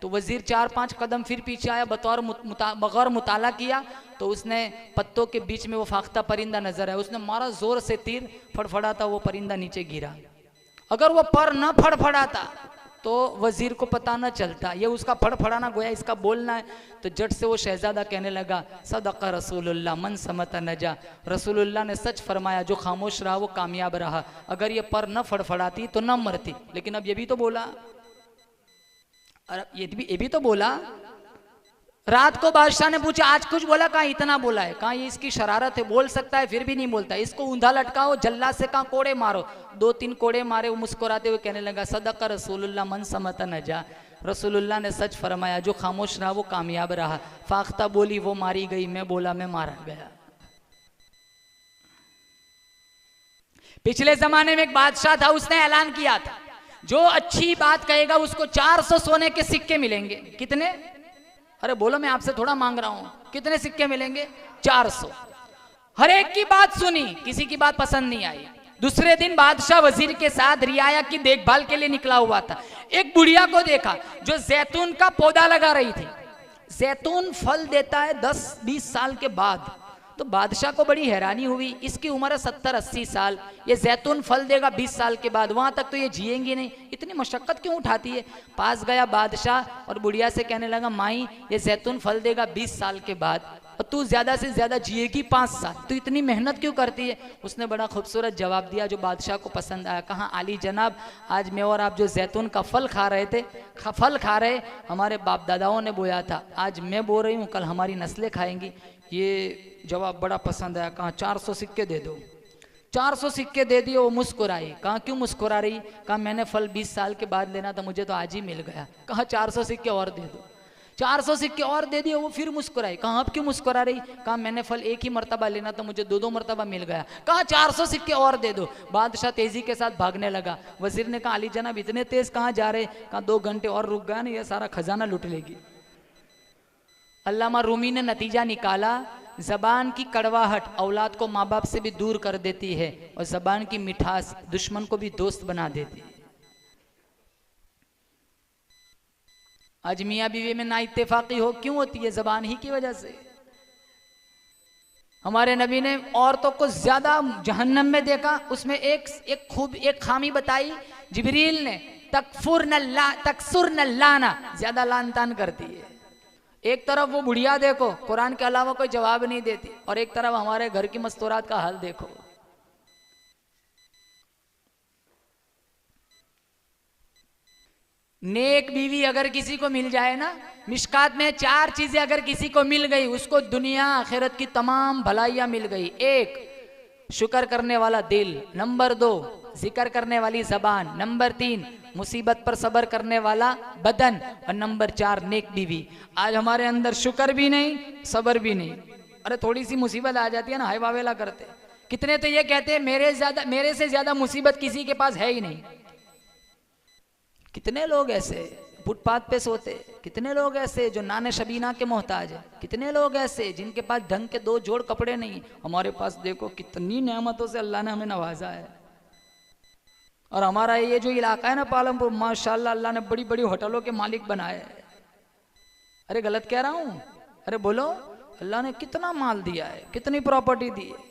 तो वजीर 4-5 कदम फिर पीछे आया, बगैर मुताला किया तो उसने पत्तों के बीच में वो फाख्ता परिंदा नजर आया। उसने मारा जोर से तीर, फड़फड़ाता वो परिंदा नीचे गिरा। अगर वो पर न फड़फड़ाता तो वजीर को पता न चलता, ये उसका फड़फड़ाना गोया इसका बोलना है। तो जट से वो शहजादा कहने लगा सदक़ रसूलुल्लाह मन समत नजा, रसूलुल्लाह ने सच फरमाया, जो खामोश रहा वो कामयाब रहा। अगर ये पर न फड़फड़ाती तो न मरती। लेकिन अब ये भी तो बोला, और ये भी तो बोला। रात को बादशाह ने पूछा आज कुछ बोला, कहाँ इतना बोला है, कहाँ ये इसकी शरारत है, बोल सकता है फिर भी नहीं बोलता। इसको ऊंधा लटकाओ, जल्ला से कहाँ कोड़े मारो। 2-3 कोड़े मारे। वो मुस्कुराते हुए कहने लगा सदक़ रसूलुल्लाह मन समत नजा, रसूलुल्लाह ने सच फरमाया, जो खामोश रहा वो कामयाब रहा। फाख्ता बोली वो मारी गई, मैं बोला मैं मारा गया। पिछले जमाने में एक बादशाह था, उसने ऐलान किया था जो अच्छी बात कहेगा उसको 400 सोने के सिक्के मिलेंगे। कितने? अरे बोलो, मैं आपसे थोड़ा मांग रहा हूं, कितने सिक्के मिलेंगे? 400। हर एक की बात सुनी, किसी की बात पसंद नहीं आई। दूसरे दिन बादशाह वजीर के साथ रियाया की देखभाल के लिए निकला हुआ था। एक बुढ़िया को देखा जो जैतून का पौधा लगा रही थी। जैतून फल देता है 10-20 साल के बाद। तो बादशाह को बड़ी हैरानी हुई, इसकी उम्र है 70-80 साल, ये जैतून फल देगा 20 साल के बाद, वहां तक तो ये जिएंगी नहीं, इतनी मशक्कत क्यों उठाती है। पास गया बादशाह और बुढ़िया से कहने लगा माई ये जैतून फल देगा 20 साल के बाद और तू ज्यादा से ज्यादा जिएगी 5 साल, तो इतनी मेहनत क्यों करती है। उसने बड़ा खूबसूरत जवाब दिया जो बादशाह को पसंद आया। कहा आली जनाब, आज मैं और आप जो जैतून का फल खा रहे थे, फल खा रहे हमारे बाप दादाओं ने बोया था, आज मैं बो रही हूँ, कल हमारी नस्लें खाएंगी। ये जवाब बड़ा पसंद आया। कहा 400 सिक्के दे दो। 400 सिक्के दे दिए। वो मुस्कुराई। कहा क्यों मुस्कुरा रही? कहा मैंने फल 20 साल के बाद लेना था, मुझे तो आज ही मिल गया। कहा 400 सिक्के और दे दो। 400 सिक्के और दे दिए। वो फिर मुस्कुराई। कहा अब क्यों मुस्कुरा रही? कहा मैंने फल एक ही मरतबा लेना था, मुझे 2-2 मरतबा मिल गया। कहा 400 सिक्के और दे दो। बादशाह तेजी के साथ भागने लगा। वजीर ने कहा अली जनाब इतने तेज कहाँ जा रहे? कहा 2 घंटे और रुक गया ना, ये सारा खजाना लुट लेगी। अल्लामा रूमी ने नतीजा निकाला, जबान की कड़वाहट औलाद को माँ बाप से भी दूर कर देती है और जबान की मिठास दुश्मन को भी दोस्त बना देती है। आज मियाँ बीवी में ना इत्तेफाकी हो क्यों होती है? जबान ही की वजह से। हमारे नबी ने औरतों को ज्यादा जहन्नम में देखा, उसमें एक खामी बताई। जिब्रील ने तकसुर न लाना, ज्यादा लान तान करती है। एक तरफ वो बुढ़िया देखो कुरान के अलावा कोई जवाब नहीं देती, और एक तरफ हमारे घर की मस्तूरात का हाल देखो। नेक बीवी अगर किसी को मिल जाए ना, मिशकात में 4 चीजें अगर किसी को मिल गई, उसको दुनिया आखिरत की तमाम भलाइयां मिल गई। 1 शुक्र करने वाला दिल, नंबर 2 जिक्र करने वाली जबान, नंबर 3 मुसीबत पर सब्र करने वाला बदन, और नंबर 4 नेक बीवी। आज हमारे अंदर शुक्र भी नहीं, सब्र भी नहीं। अरे थोड़ी सी मुसीबत आ जाती है ना, हाय वावेला करते। कितने तो ये कहते हैं मेरे से ज्यादा मुसीबत किसी के पास है ही नहीं। कितने लोग ऐसे फुटपाथ पे सोते, कितने लोग ऐसे जो नाने शबीना के मोहताज है, कितने लोग ऐसे जिनके पास ढंग के 2 जोड़ कपड़े नहीं। हमारे पास देखो कितनी नेमतों से अल्लाह ने हमें नवाजा है। और हमारा ये जो इलाका है ना पालमपुर, माशाल्लाह अल्लाह ने बड़ी बड़ी होटलों के मालिक बनाए। अरे गलत कह रहा हूं? अरे बोलो, अल्लाह ने कितना माल दिया है, कितनी प्रॉपर्टी दी है।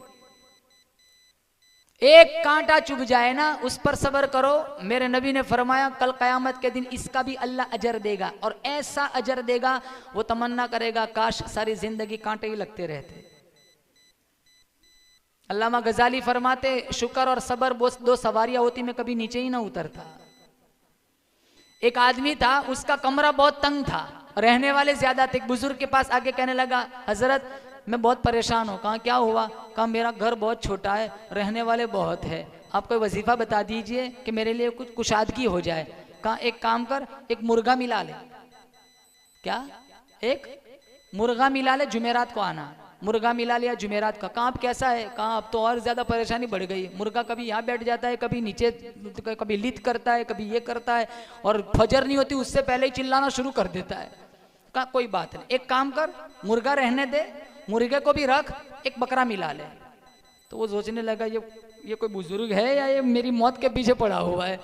एक कांटा चुभ जाए ना, उस पर सब्र करो। मेरे नबी ने फरमाया कल कयामत के दिन इसका भी अल्लाह अजर देगा, और ऐसा अजर देगा वो तमन्ना करेगा काश सारी जिंदगी कांटे ही लगते रहते। अल्लामा गजाली फरमाते शुक्र और सब्र 2 सवारियां होती, मैं कभी नीचे ही ना उतरता। एक आदमी था, उसका कमरा बहुत तंग था, रहने वाले ज्यादा थे। एक बुजुर्ग के पास आके कहने लगा हजरत मैं बहुत परेशान हूँ। कहा क्या हुआ? कहा मेरा घर बहुत छोटा है, रहने वाले बहुत है, आप कोई वजीफा बता दीजिए कि मेरे लिए कुछ कुशादगी हो जाए। कहा एक काम कर, एक मुर्गा मिला ले। क्या? एक मुर्गा मिला ले, जुमेरात को आना। मुर्गा मिला लिया जुमेरात का, कहाँ अब कैसा है, कहाँ अब तो और ज़्यादा परेशानी बढ़ गई। मुर्गा कभी यहाँ बैठ जाता है, कभी नीचे, कभी लित करता है, कभी ये करता है, और फजर नहीं होती उससे पहले ही चिल्लाना शुरू कर देता है। कहा कोई बात नहीं, एक काम कर, मुर्गा रहने दे, मुर्गे को भी रख, एक बकरा मिला ले। तो वो सोचने लगा ये कोई बुजुर्ग है या ये मेरी मौत के पीछे पड़ा हुआ है।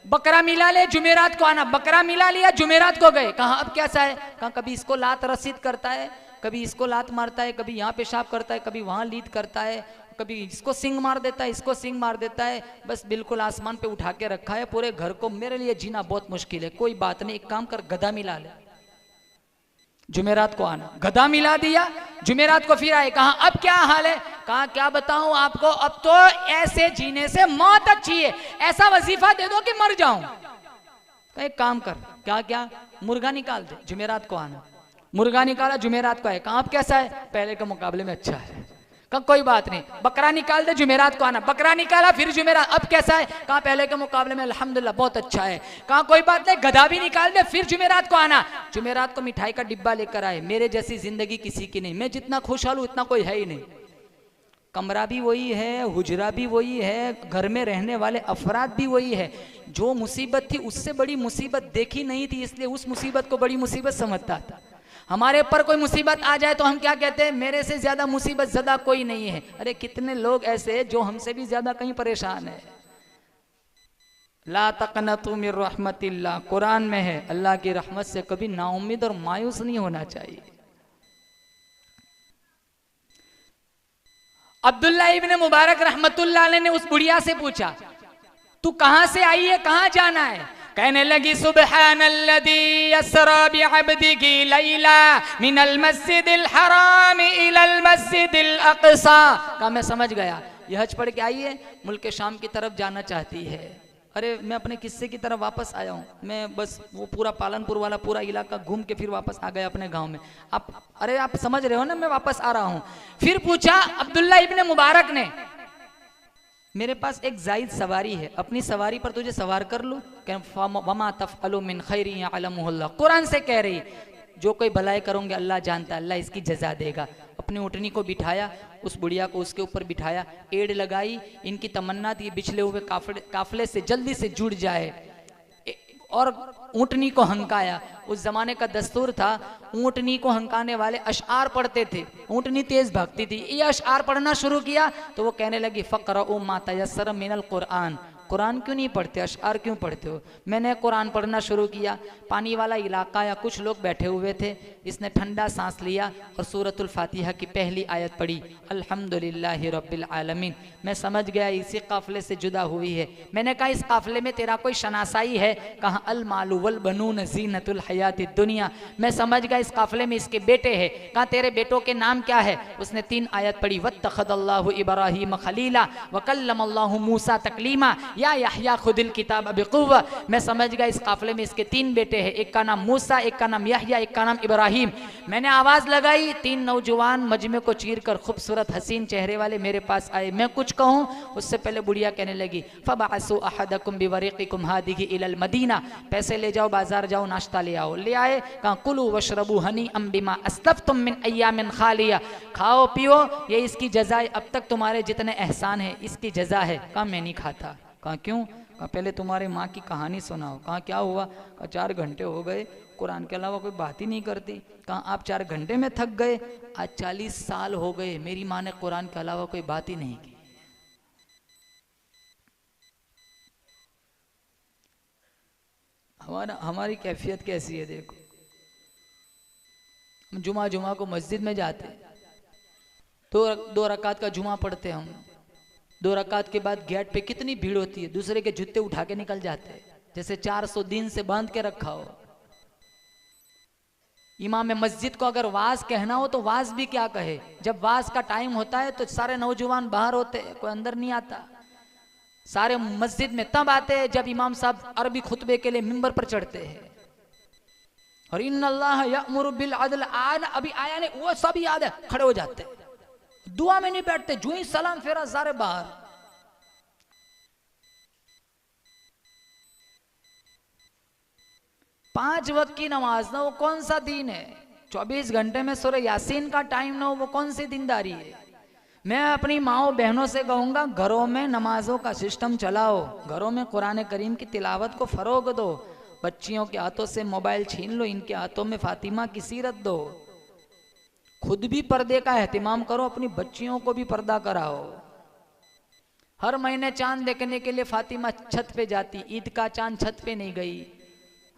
बकरा मिला ले, जुमेरात को आना। बकरा मिला लिया, जुमेरात को गए। कहा अब कैसा है, कहा कभी इसको लात रसीद करता है, कभी इसको लात मारता है, कभी यहाँ पेशाब करता है, कभी वहाँ लीद करता है, कभी इसको सिंग मार देता है, इसको सिंग मार देता है, बस बिल्कुल आसमान पे उठा के रखा है पूरे घर को। मेरे लिए जीना बहुत मुश्किल है। कोई बात नहीं, एक काम कर, गधा मिला ले, जुमेरात को आना। गधा मिला दिया, जुमेरात को फिर आए। कहा अब क्या हाल है, कहा क्या बताऊं आपको, अब तो ऐसे जीने से मौत अच्छी है, ऐसा वजीफा दे दो कि मर जाऊं। एक काम कर, क्या क्या, मुर्गा निकाल दे, जुमेरात को आना। मुर्गा निकाला, जुमेरात को आए। कहा अब कैसा है, पहले के मुकाबले में अच्छा है। कहा कोई बात नहीं, बकरा निकाल दे, जुमेरात को आना। बकरा निकाला, फिर जुमेरात, अब कैसा है, कहा पहले के मुकाबले में अल्हम्दुलिल्लाह बहुत अच्छा है। कहा कोई बात नहीं, गधा भी निकाल दे, फिर जुमेरात को आना। जुमेरात को मिठाई का डिब्बा लेकर आए। मेरे जैसी जिंदगी किसी की नहीं, मैं जितना खुशहाल हूं इतना कोई है ही नहीं। कमरा भी वही है, हुजरा भी वही है, घर में रहने वाले अफराद भी वही है। जो मुसीबत थी उससे बड़ी मुसीबत देखी नहीं थी, इसलिए उस मुसीबत को बड़ी मुसीबत समझता था। हमारे ऊपर कोई मुसीबत आ जाए तो हम क्या कहते हैं, मेरे से ज्यादा मुसीबत ज़दा कोई नहीं है। अरे कितने लोग ऐसे जो हमसे भी ज्यादा कहीं परेशान है। ला तक़नतु मिर रहमतिल्लाह, कुरान में है, अल्लाह की रहमत से कभी नाउम्मीद और मायूस नहीं होना चाहिए। अब्दुल्ला इब्न मुबारक रहमतुल्लाह अलैह ने उस बुढ़िया से पूछा, तू कहां से आई है, कहां जाना है। कहने लगी सुब्हानल्लज़ी अस्रा बिअब्दिही लैला मिनल मस्जिदिल हराम इलल मस्जिदिल अक़सा। कहा मैं समझ गया, ये हज पढ़ के आई है, मुल्क शाम की तरफ जाना चाहती है। अरे मैं अपने किस्से की तरफ वापस आया हूँ, मैं बस वो पूरा पालनपुर वाला पूरा इलाका घूम के फिर वापस आ गया अपने गांव में। अरे आप समझ रहे हो ना, मैं वापस आ रहा हूँ। फिर पूछा अब्दुल्ला इब्न मुबारक ने, मेरे पास एक जायद सवारी है, अपनी सवारी पर तुझे सवार कर लूं। वमा तफ़अलु मिन खैरिन यअलमुहुल्लाह, कुरान से कह रही, जो कोई भलाई करोगे अल्लाह जानता, अल्लाह इसकी जजा देगा। अपनी ऊँटनी को बिठाया, उस बुढ़िया को उसके ऊपर बिठाया, एड़ लगाई। इनकी तमन्ना थी बिछले हुए काफले से जल्दी से जुड़ जाए, और ऊँटनी को हंकाया। उस जमाने का दस्तूर था, ऊँटनी को हंकाने वाले अशआर पढ़ते थे। ऊँटनी तेज भागती थी, ये अशआर पढ़ना शुरू किया तो वो कहने लगी फ़क़रऊ मा तयस्सर मिनल कुरान, कुरान क्यों नहीं पढ़ते, अशआर क्यों पढ़ते हो। मैंने कुरान पढ़ना शुरू किया। पानी वाला इलाका या कुछ लोग बैठे हुए थे, इसने ठंडा सांस लिया और सूरतुल फातिहा की पहली आयत पढ़ी, अल्हम्दुलिल्लाहि रब्बिल आलमीन। मैं समझ गया इसी काफिले से जुदा हुई है। मैंने कहा इस काफिले में तेरा कोई शनासाई है, कहा अल मालु वल बनून ज़ीनतुल हयातिद दुनिया। मैं समझ गया इस काफिले में इसके बेटे हैं, कहा तेरे बेटों के नाम क्या है। उसने 3 आयत पढ़ी, वत्तखदल्लाहु इब्राहीम खलीला व कल्लमल्लाहु मूसा तकलीमा या यहया खुदिल किताब बिक़ुव्वा। मैं समझ गया इस काफिले में इसके 3 बेटे हैं, एक का नाम मूसा, एक का नाम यहया, एक का नाम इब्राहिम। मैंने आवाज लगाई, 3 नौजवान मजमे को चीर कर खूबसूरत हसीन चेहरे वाले मेरे पास आए। मैं कुछ कहूँ उससे पहले बुढ़िया कहने लगी, फबअसु अहदकुम बिवरीक़िकुम हादिही इलल मदीना, पैसे ले जाओ, बाजार जाओ, नाश्ता ले आओ। ले आए, कहा कुलू वशरबू हनीअम बिमा अस्लफ्तुम मिन अय्यामिन खालिया, खाओ पियो, ये इसकी जजा है, अब तक तुम्हारे जितने एहसान है इसकी जजा है। कहा मैं नहीं खाता। कहा क्यों। कहा पहले तुम्हारे माँ की कहानी सुनाओ। कहा क्या हुआ। कहा 4 घंटे हो गए, कुरान के अलावा कोई बात ही नहीं करती। कहा आप 4 घंटे में थक गए, आज 40 साल हो गए मेरी माँ ने कुरान के अलावा कोई बात ही नहीं की। हमारी कैफियत कैसी है देखो। हम जुमा को मस्जिद में जाते, 2 रकात का जुमा पढ़ते हम, 2 रकात के बाद गेट पे कितनी भीड़ होती है, दूसरे के जूते उठा के निकल जाते हैं जैसे 400 दिन से बांध के रखा हो। इमाम मस्जिद को अगर वाज कहना हो तो वाज भी क्या कहे, जब वाज का टाइम होता है तो सारे नौजवान बाहर होते हैं, कोई अंदर नहीं आता। सारे मस्जिद में तब आते हैं जब इमाम साहब अरबी खुतबे के लिए मिंबर पर चढ़ते हैं। और इन्नल्लाह यअमुरु बिल अदल, अभी आया नहीं, वो सब याद है, खड़े हो जाते, दुआ में नहीं बैठते, जो ही सलाम फेरा सारे बाहर। पांच वक्त की नमाज ना, वो कौन सा दीन है। 24 घंटे में सूरह यासीन का टाइम ना हो, वो कौन सी दीनदारी है। मैं अपनी माओ बहनों से कहूँगा, घरों में नमाजों का सिस्टम चलाओ, घरों में कुरान करीम की तिलावत को फरोग दो, बच्चियों के हाथों से मोबाइल छीन लो, इनके हाथों में फातिमा की सीरत दो, खुद भी पर्दे का एहतिमाम करो, अपनी बच्चियों को भी पर्दा कराओ। हर महीने चांद देखने के लिए फातिमा छत पे जाती, ईद का चांद छत पे नहीं गई।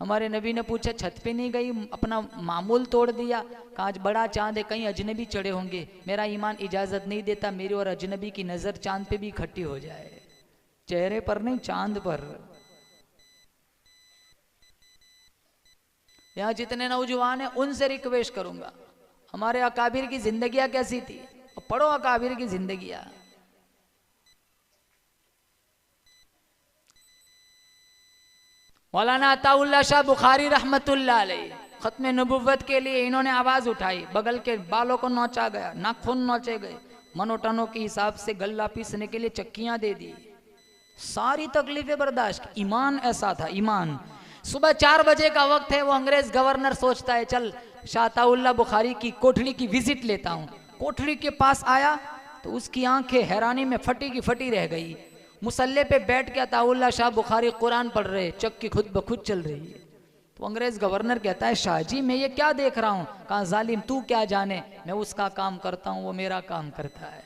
हमारे नबी ने पूछा छत पे नहीं गई, अपना मामूल तोड़ दिया, कहा आज बड़ा चांद है, कहीं अजनबी चढ़े होंगे, मेरा ईमान इजाजत नहीं देता मेरी और अजनबी की नजर चांद पे भी इकट्ठी हो जाए, चेहरे पर नहीं चांद पर। यहाँ जितने नौजवान हैं उनसे रिक्वेस्ट करूंगा, हमारे अकाबिर की जिंदगियां कैसी थी, पढ़ो अकाबिर की जिंदगियां। मौलाना अताउल्लाह शाह बुखारी रहमतुल्लाह अलैह खत्म नबुव्वत के लिए इन्होंने आवाज उठाई, बगल के बालों को नोचा गया, नाखून नोचे गए, मनोटनों के हिसाब से गल्ला पीसने के लिए चक्कियां दे दी, सारी तकलीफें बर्दाश्त। ईमान ऐसा था, ईमान। सुबह 4 बजे का वक्त है, वो अंग्रेज गवर्नर सोचता है चल शाह अताउल्लाह बुखारी की कोठरी की विजिट लेता हूँ। कोठरी के पास आया तो उसकी आंखें हैरानी में फटी की फटी रह गई। मुसल्ले पे बैठ के अताउल्लाह शाह बुखारी कुरान पढ़ रहे, चक्की खुद ब खुद चल रही है। तो अंग्रेज गवर्नर कहता है शाह जी मैं ये क्या देख रहा हूँ। कहा जालिम तू क्या जाने, मैं उसका काम करता हूँ, वो मेरा काम करता है।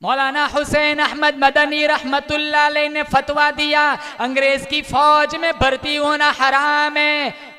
मौलाना हुसैन अहमद मदनी रहमतुल्लाह अलैह ने फतवा दिया अंग्रेज की फौज में भर्ती होना हराम है।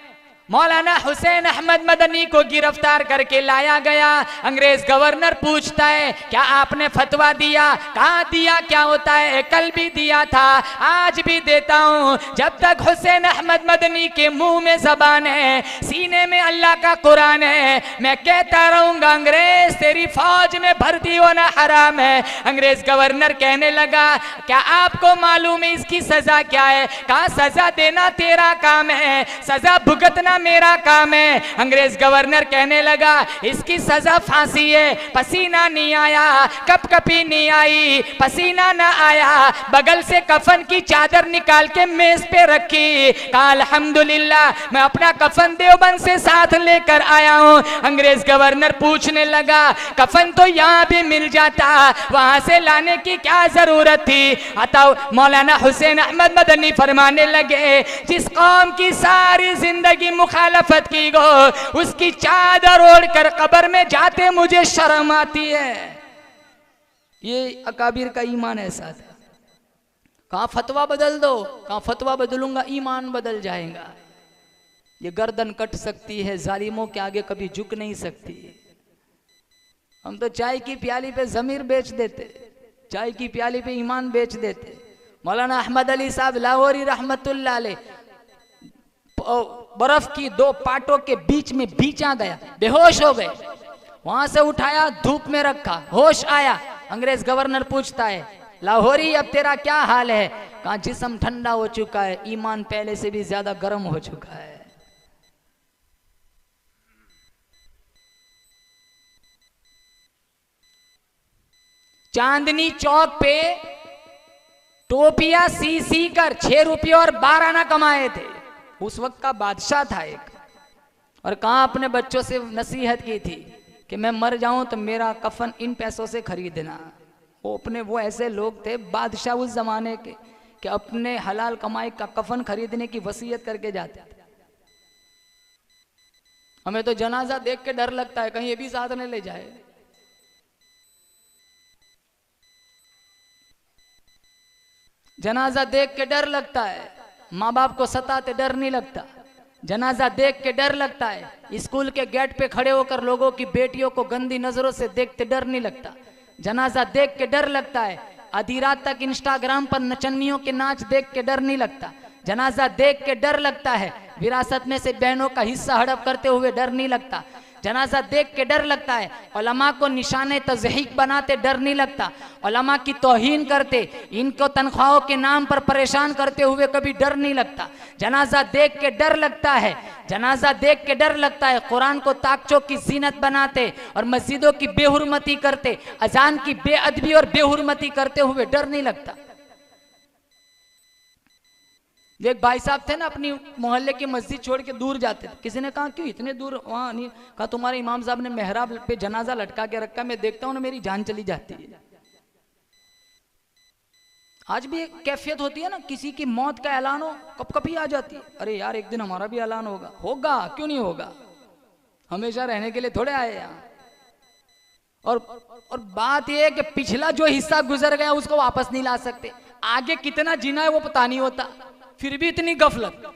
मौलाना हुसैन अहमद मदनी को गिरफ्तार करके लाया गया। अंग्रेज गवर्नर पूछता है क्या आपने फतवा दिया? कहाँ दिया, क्या होता है? कल भी दिया था, आज भी देता हूँ। जब तक हुसैन अहमद मदनी के मुंह में जबान है, सीने में अल्लाह का कुरान है, मैं कहता रहूंगा अंग्रेज तेरी फौज में भर्ती होना हराम है। अंग्रेज गवर्नर कहने लगा क्या आपको मालूम है इसकी सजा क्या है? कहा सजा देना तेरा काम है, सजा भुगतना मेरा काम है। अंग्रेज गवर्नर कहने लगा इसकी सजा फांसी है। पसीना नहीं आया, कपकपी नहीं आई, पसीना ना आया, बगल से कफन की चादर निकाल के मेज पे रखी। कहा अल्हम्दुलिल्लाह मैं अपना कफन देवबंद से साथ लेकर आया हूँ। अंग्रेज गवर्नर पूछने लगा कफन तो यहाँ भी मिल जाता, वहां से लाने की क्या जरूरत थी? अताओ मौलाना हुसैन अहमद मदनी फरमाने लगे जिस कौम की सारी जिंदगी मुखालफत की गो उसकी चादर ओढ़कर कब्र में जाते मुझे शर्म आती है। ये अकाबिर का ईमान ऐसा था। कहा फतवा बदल दो, कहा फतवा बदलूंगा ईमान बदल जाएगा। ये गर्दन कट सकती है, जालिमों के आगे कभी झुक नहीं सकती। हम तो चाय की प्याली पे जमीर बेच देते, चाय की प्याली पे ईमान बेच देते। मौलाना अहमद अली साहब लाहौरी रहमतुल्लाह अलैह बर्फ की 2 पाटों के बीच में बीचा गया, बेहोश हो गए। वहां से उठाया, धूप में रखा, होश आया। अंग्रेज गवर्नर पूछता है लाहौरी अब तेरा क्या हाल है? कहा जिस्म ठंडा हो चुका है, ईमान पहले से भी ज्यादा गर्म हो चुका है। चांदनी चौक पे टोपिया सी कर 6 रुपये और 12 आना कमाए थे। उस वक्त का बादशाह था एक, और कहा अपने बच्चों से नसीहत की थी कि मैं मर जाऊं तो मेरा कफन इन पैसों से खरीदना। वो ऐसे लोग थे बादशाह उस जमाने के कि अपने हलाल कमाई का कफन खरीदने की वसीयत करके जाते थे। हमें तो जनाजा देख के डर लगता है कहीं ये भी साथ न ले जाए। जनाजा देख के डर लगता है, माँ बाप को सताते डर नहीं लगता। जनाजा देख के डर लगता है, स्कूल के गेट पे खड़े होकर लोगों की बेटियों को गंदी नजरों से देखते डर नहीं लगता। जनाजा देख के डर लगता है, आधी रात तक इंस्टाग्राम पर नचनियों के नाच देख के डर नहीं लगता। जनाजा देख के डर लगता है, विरासत में से बहनों का हिस्सा हड़प करते हुए डर नहीं लगता। जनाजा देख के डर लगता है, उलमा को निशाने तज़हीक बनाते डर नहीं लगता। उलमा की तौहीन करते, इनको तनख्वाहों के नाम पर परेशान करते हुए कभी डर नहीं लगता। जनाजा देख के डर लगता है, जनाजा देख के डर लगता है, कुरान को ताकचों की जीनत बनाते और मस्जिदों की बेहुरमती करते, अजान की बेअदबी और बेहुरमती करते हुए डर नहीं लगता। जो एक भाई साहब थे ना, अपनी मोहल्ले की मस्जिद छोड़ के दूर जाते थे। किसी ने कहा क्यों इतने दूर वहां नहीं? कहा तुम्हारे इमाम साहब ने मेहराब पे जनाजा लटका के रखा, मैं देखता हूं ना मेरी जान चली जाती है। आज भी एक कैफियत होती है ना, किसी की मौत का ऐलान हो कब कभी आ जाती है, अरे यार एक दिन हमारा भी ऐलान होगा। होगा, क्यों नहीं होगा? हमेशा रहने के लिए थोड़े आए यहाँ। और बात यह है कि पिछला जो हिस्सा गुजर गया उसको वापस नहीं ला सकते, आगे कितना जीना है वो पता नहीं होता, फिर भी इतनी गफलत।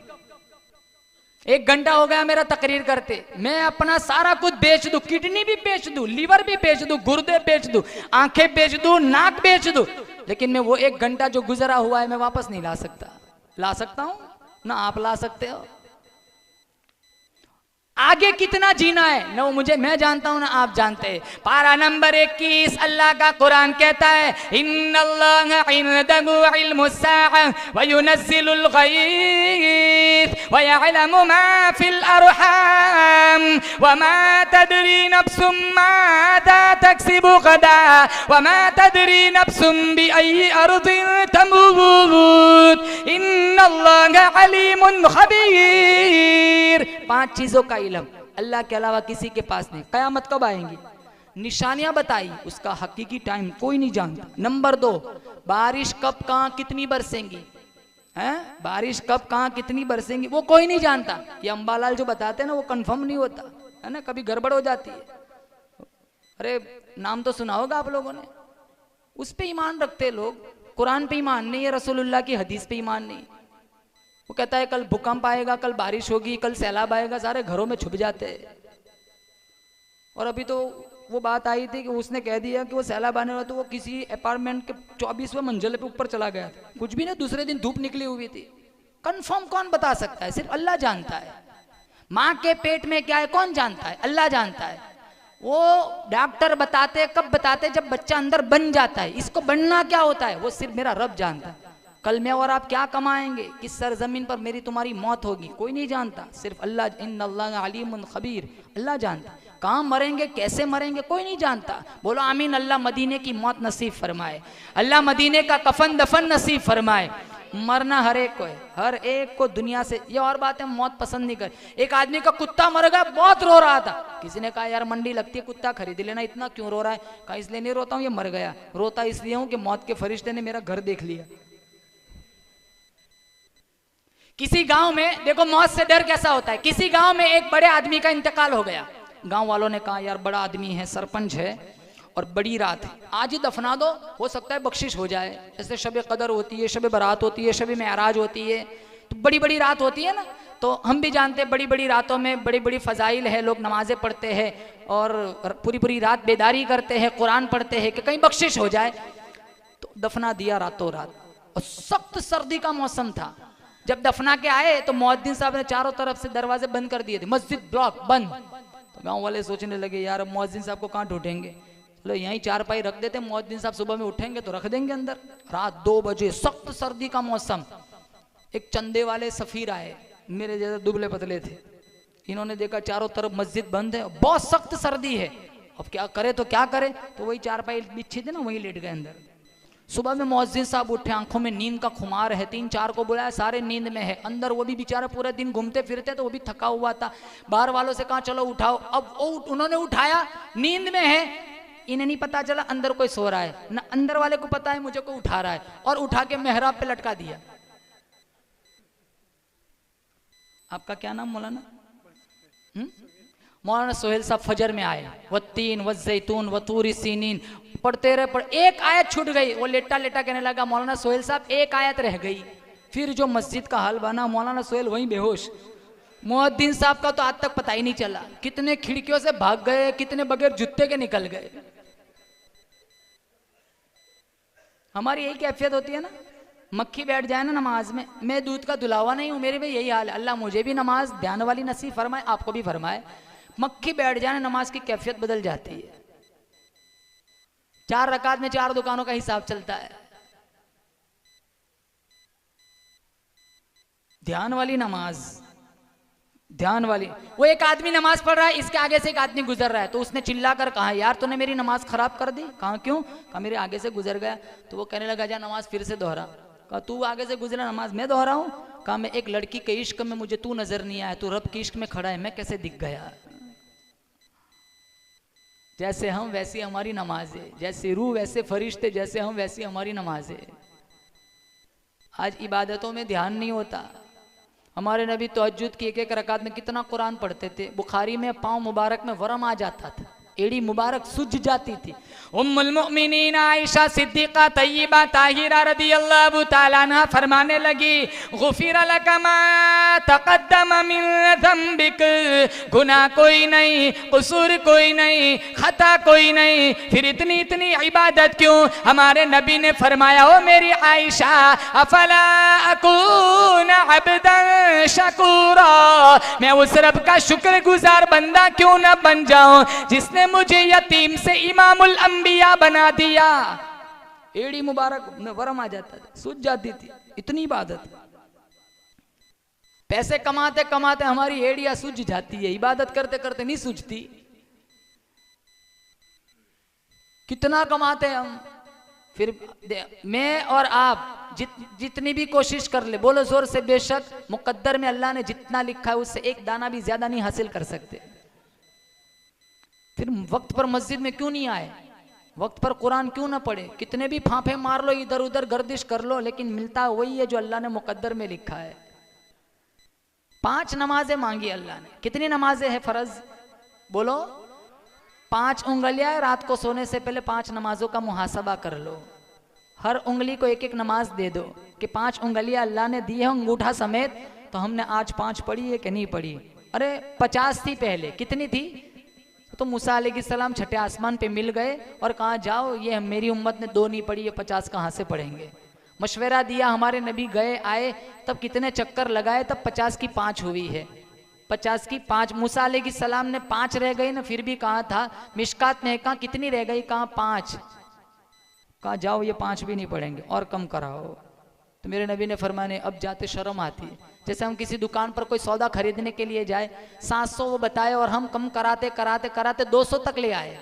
1 घंटा हो गया मेरा तकरीर करते, मैं अपना सारा कुछ बेच दूं, किडनी भी बेच दूं, लीवर भी बेच दूं, गुर्दे बेच दूं, आंखें बेच दूं, नाक बेच दूं, लेकिन मैं वो 1 घंटा जो गुजरा हुआ है मैं वापस नहीं ला सकता। ला सकता हूं ना आप ला सकते हो? आगे कितना जीना है ना वो मुझे, मैं जानता हूं ना आप जानते हैं। पारा नंबर 21 अल्लाह का कुरान कहता है, इन्नल्लाह इंदहु इल्मुस्साअ व युनज़्ज़िलुल गईथ व यअलमु मा फिल अरहाम व मा तदरी नफ्सुम माज़ा तक्सिबु गदा व मा तदरी नफ्सुम बिअय्यि अर्दिन तमूत इन्नल्लाह अलीमुन खबीर। 5 चीजों का इल्म अल्लाह के अलावा किसी के पास नहीं। कयामत कब आएंगी? निशानियां बताई, उसका हकीकी टाइम कोई नहीं जानता। नंबर 2, बारिश कब कहां कितनी बरसेंगी, हैं? बारिश कब कहां कितनी बरसेंगी वो कोई नहीं जानता। ये अंबालाल जो बताते हैं ना वो कंफर्म नहीं होता है ना, कभी गड़बड़ हो जाती है। अरे नाम तो सुना होगा आप लोगों ने, उस पे ईमान रखते लोग, कुरान पे ईमान नहीं है, रसूलुल्लाह की हदीस पे ईमान नहीं। वो कहता है कल भूकंप आएगा, कल बारिश होगी, कल सैलाब आएगा, सारे घरों में छुप जाते हैं। और अभी तो वो बात आई थी कि उसने कह दिया कि वो सैलाब आने वाला, तो वो किसी अपार्टमेंट के 24वें मंजिल पे ऊपर चला गया था, कुछ भी नहीं, दूसरे दिन धूप निकली हुई थी। कंफर्म कौन बता सकता है? सिर्फ अल्लाह जानता है। माँ के पेट में क्या है कौन जानता है? अल्लाह जानता है। वो डॉक्टर बताते कब बताते? जब बच्चा अंदर बन जाता है। इसको बनना क्या होता है वो सिर्फ मेरा रब जानता है। कल मैं और आप क्या कमाएंगे, किस सरजमीन पर मेरी तुम्हारी मौत होगी, कोई नहीं जानता, सिर्फ अल्लाह। इन्नल्लाह अलीमुन खबीर, अल्लाह जानता। कहाँ मरेंगे, कैसे मरेंगे, कोई नहीं जानता। बोलो आमीन। अल्लाह मदीने की मौत नसीब फरमाए, अल्लाह मदीने का कफन दफन नसीब फरमाए। मरना हर एक को है, हर एक को दुनिया से। ये और बात है, मौत पसंद नहीं कर। एक आदमी का कुत्ता मर गया, बहुत रो रहा था। किसी ने कहा यार मंडी लगती है, कुत्ता खरीद लेना, इतना क्यों रो रहा है? कहा इसलिए नहीं रोता हूँ, ये मर गया। रोता इसलिए हूँ कि मौत के फरिश्ते ने मेरा घर देख लिया। किसी गांव में देखो मौत से डर कैसा होता है। किसी गांव में एक बड़े आदमी का इंतकाल हो गया। गांव वालों ने कहा यार बड़ा आदमी है, सरपंच है और बड़ी रात है, आज ही दफना दो, हो सकता है बख्शिश हो जाए। जैसे शब कदर होती है, शब बारात होती है, शब मेराज होती है, तो बड़ी बड़ी रात होती है ना। तो हम भी जानते हैं बड़ी बड़ी रातों में बड़ी बड़ी फजाइल है, लोग नमाजें पढ़ते हैं और पूरी पूरी रात बेदारी करते हैं, कुरान पढ़ते हैं कि कहीं बख्शिश हो जाए। तो दफना दिया रातों रात, और सख्त सर्दी का मौसम था। जब दफना के आए तो मुअज्जिन साहब ने चारों तरफ से दरवाजे बंद कर दिए थे, मस्जिद ब्लॉक बंद। तो गांव वाले सोचने लगे यार मुअज्जिन साहब को कहाँ ढूंढेंगे, चलो यहीं चारपाई रख देते, मुअज्जिन साहब सुबह में उठेंगे तो रख देंगे अंदर। रात 2 बजे, सख्त सर्दी का मौसम। एक चंदे वाले सफीर आए, मेरे जैसे दुबले पतले थे। इन्होंने देखा चारों तरफ मस्जिद बंद है, बहुत सख्त सर्दी है, अब क्या करे तो क्या करे। तो वही चारपाई बिछी थी ना, वहीं लेट गए अंदर। सुबह में मुअज्जिन साहब उठे, आंखों में नींद का खुमार है, 3-4 को बुलाया, सारे नींद में है। अंदर वो भी बेचारा पूरे दिन घूमते फिरते तो वो भी थका हुआ था। बाहर वालों से कहा चलो उठाओ, अब उन्होंने उठाया, नींद में है, इन्हें नहीं पता चला अंदर कोई सो रहा है, ना अंदर वाले को पता है मुझे कोई उठा रहा है, और उठा के मेहराब पे लटका दिया। आपका क्या नाम मौलाना? मौलाना सोहेल साहब फजर में आए, वत्तीन वज़ैतून वतूरी सीनीन पढ़ते रहे, पर एक आयत छूट गई। वो लेटा लेटा कहने लगा मौलाना सोहेल साहब एक आयत रह गई। फिर जो मस्जिद का हाल बना, मौलाना सोहेल वहीं बेहोश। मुअज्जिन साहब का तो आज तक पता ही नहीं चला, कितने खिड़कियों से भाग गए, कितने बगैर जूते के निकल गए। हमारी यही कैफियत होती है ना, मक्खी बैठ जाए ना नमाज में। मैं दूध का दुलावा नहीं हूं, मेरे भी यही हाल है। अल्लाह मुझे भी नमाज ध्यान वाली नसीब फरमाए, आपको भी फरमाए। मक्खी बैठ जाए नमाज की कैफियत बदल जाती है। 4 रकात में 4 दुकानों का हिसाब चलता है। ध्यान वाली नमाज, ध्यान वाली। वो एक आदमी नमाज पढ़ रहा है, इसके आगे से एक आदमी गुजर रहा है, तो उसने चिल्ला कर कहा यार तूने मेरी नमाज खराब कर दी। कहा क्यों? कहा मेरे आगे से गुजर गया। तो वो कहने लगा जा नमाज फिर से दोहरा। कहा तू आगे से गुजरा, नमाज मैं दोहराऊं? कहा मैं एक लड़की के इश्क में मुझे तू नजर नहीं आया, तू रब के इश्क में खड़ा है, मैं कैसे दिख गया। जैसे हम वैसी हमारी नमाज है, जैसे रूह वैसे फरिश्ते, जैसे हम वैसी हमारी नमाज है। आज इबादतों में ध्यान नहीं होता। हमारे नबी तहज्जुद की एक एक रकात में कितना कुरान पढ़ते थे। बुखारी में पाँव मुबारक में वरम आ जाता था, एड़ी मुबारक सूज जाती थी। उम्मुल मुमिनीन आयशा सिद्दीका तय्यबा ताहिरा रदियल्लाहु ताला अन्हा फरमाने लगी, गुफिरा लका मा तक़द्दम मिन ज़म्बिक, गुनाह कोई नहीं, कसूर कोई नहीं, खता कोई नहीं, फिर इतनी इतनी इबादत क्यों। हमारे नबी ने फरमाया, ओ मेरी आयशा, अफला अकून अब्दन शकूरा, मैं उस रब का शुक्रगुजार बंदा क्यों न बन जाऊं जिसने मुझे यतीम से इमामुल अंबिया बना दिया। एड़ी मुबारक में वरम आ जाता था, सूझ जाती थी, इतनी इबादत। पैसे कमाते कमाते हमारी एड़ियां सूझ जाती है, इबादत करते करते नहीं सूझती। कितना कमाते हम, फिर मैं और आप जितनी भी कोशिश कर ले, बोलो जोर से, बेशक मुकद्दर में अल्लाह ने जितना लिखा है उससे एक दाना भी ज्यादा नहीं हासिल कर सकते। फिर वक्त पर मस्जिद में क्यों नहीं आए, वक्त पर कुरान क्यों ना पढ़े, कितने भी फांफे मार लो, इधर उधर गर्दिश कर लो, लेकिन मिलता वही है जो अल्लाह ने मुकद्दर में लिखा है। 5 नमाजें मांगी अल्लाह ने, कितनी नमाजें हैं फर्ज, बोलो 5 उंगलियां। रात को सोने से पहले 5 नमाजों का मुहासबा कर लो, हर उंगली को एक एक नमाज दे दो कि 5 उंगलियां अल्लाह ने दी है अंगूठा समेत, तो हमने आज 5 पढ़ी है कि नहीं पढ़ी। अरे 50 थी पहले, कितनी थी, तो मूसा अलैहिस्सलाम छठे आसमान पे मिल गए और कहा जाओ, ये मेरी उम्मत ने 2 नहीं पढ़ी, ये 50 कहाँ से पढ़ेंगे। मशवरा दिया, हमारे नबी गए आए, तब कितने चक्कर लगाए, तब 50 की 5 हुई है। 50 की 5, मूसा अलैहिस्सलाम ने 5 रह गई ना, फिर भी कहा था, मिशकात ने कहा कितनी रह गई, कहा 5, कहा जाओ ये 5 भी नहीं पढ़ेंगे और कम कराओ। तो मेरे नबी ने फरमाने, अब जाते शर्म आती है। जैसे हम किसी दुकान पर कोई सौदा खरीदने के लिए जाए, 700 वो बताए और हम कम कराते कराते कराते 200 तक ले आए।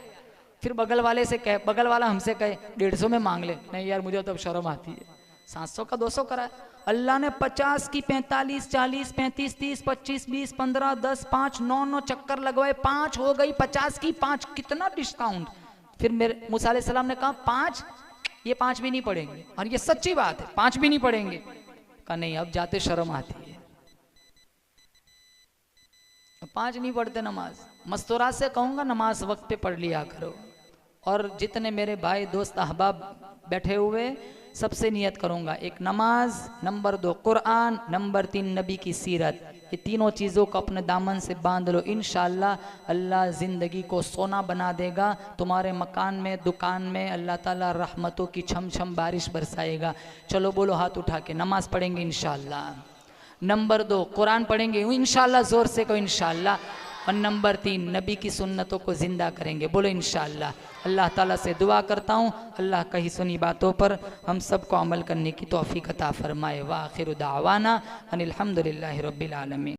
फिर बगल वाले से कहे, बगल वाला हमसे कहे 150 में मांग ले, नहीं यार मुझे तब शर्म आती है, 700 का 200 कराए। अल्लाह ने 50 की 45, 40, 35, 30, 25, 20, 15, 10, 5, 9 चक्कर लगवाए, 5 हो गई, 50 की 5, कितना डिस्काउंट। फिर मेरे मूसा अलैहिस्सलाम ने कहा 5, ये 5 भी नहीं पढ़ेंगे, और ये सच्ची बात है, 5 भी नहीं पढ़ेंगे। कहा नहीं, अब जाते शर्म आती है, 5 नहीं पढ़ते नमाज। मस्तूरात से कहूँगा नमाज वक्त पे पढ़ लिया करो। और जितने मेरे भाई दोस्त अहबाब बैठे हुए, सबसे नियत करूँगा, 1 नमाज, नंबर 2 कुरान, नंबर 3 नबी की सीरत, ये तीनों चीज़ों को अपने दामन से बांध लो। इंशाअल्लाह अल्लाह ज़िंदगी को सोना बना देगा। तुम्हारे मकान में, दुकान में अल्लाह ताला रहमतों की छम छम बारिश बरसाएगा। चलो बोलो हाथ उठा के, नमाज पढ़ेंगे इंशाअल्लाह। नंबर 2 कुरान पढ़ेंगे इंशाअल्लाह, ज़ोर से को इंशाअल्लाह। और नंबर 3 नबी की सुन्नतों को ज़िंदा करेंगे, बोलो इंशाअल्लाह। अल्लाह ताला से दुआ करता हूँ, अल्लाह कही सुनी बातों पर हम सबको अमल करने की तौफीक अता फरमाए। व आखिर दावाना अनिल हम्दुलिल्लाहि रब्बिल आलमीन।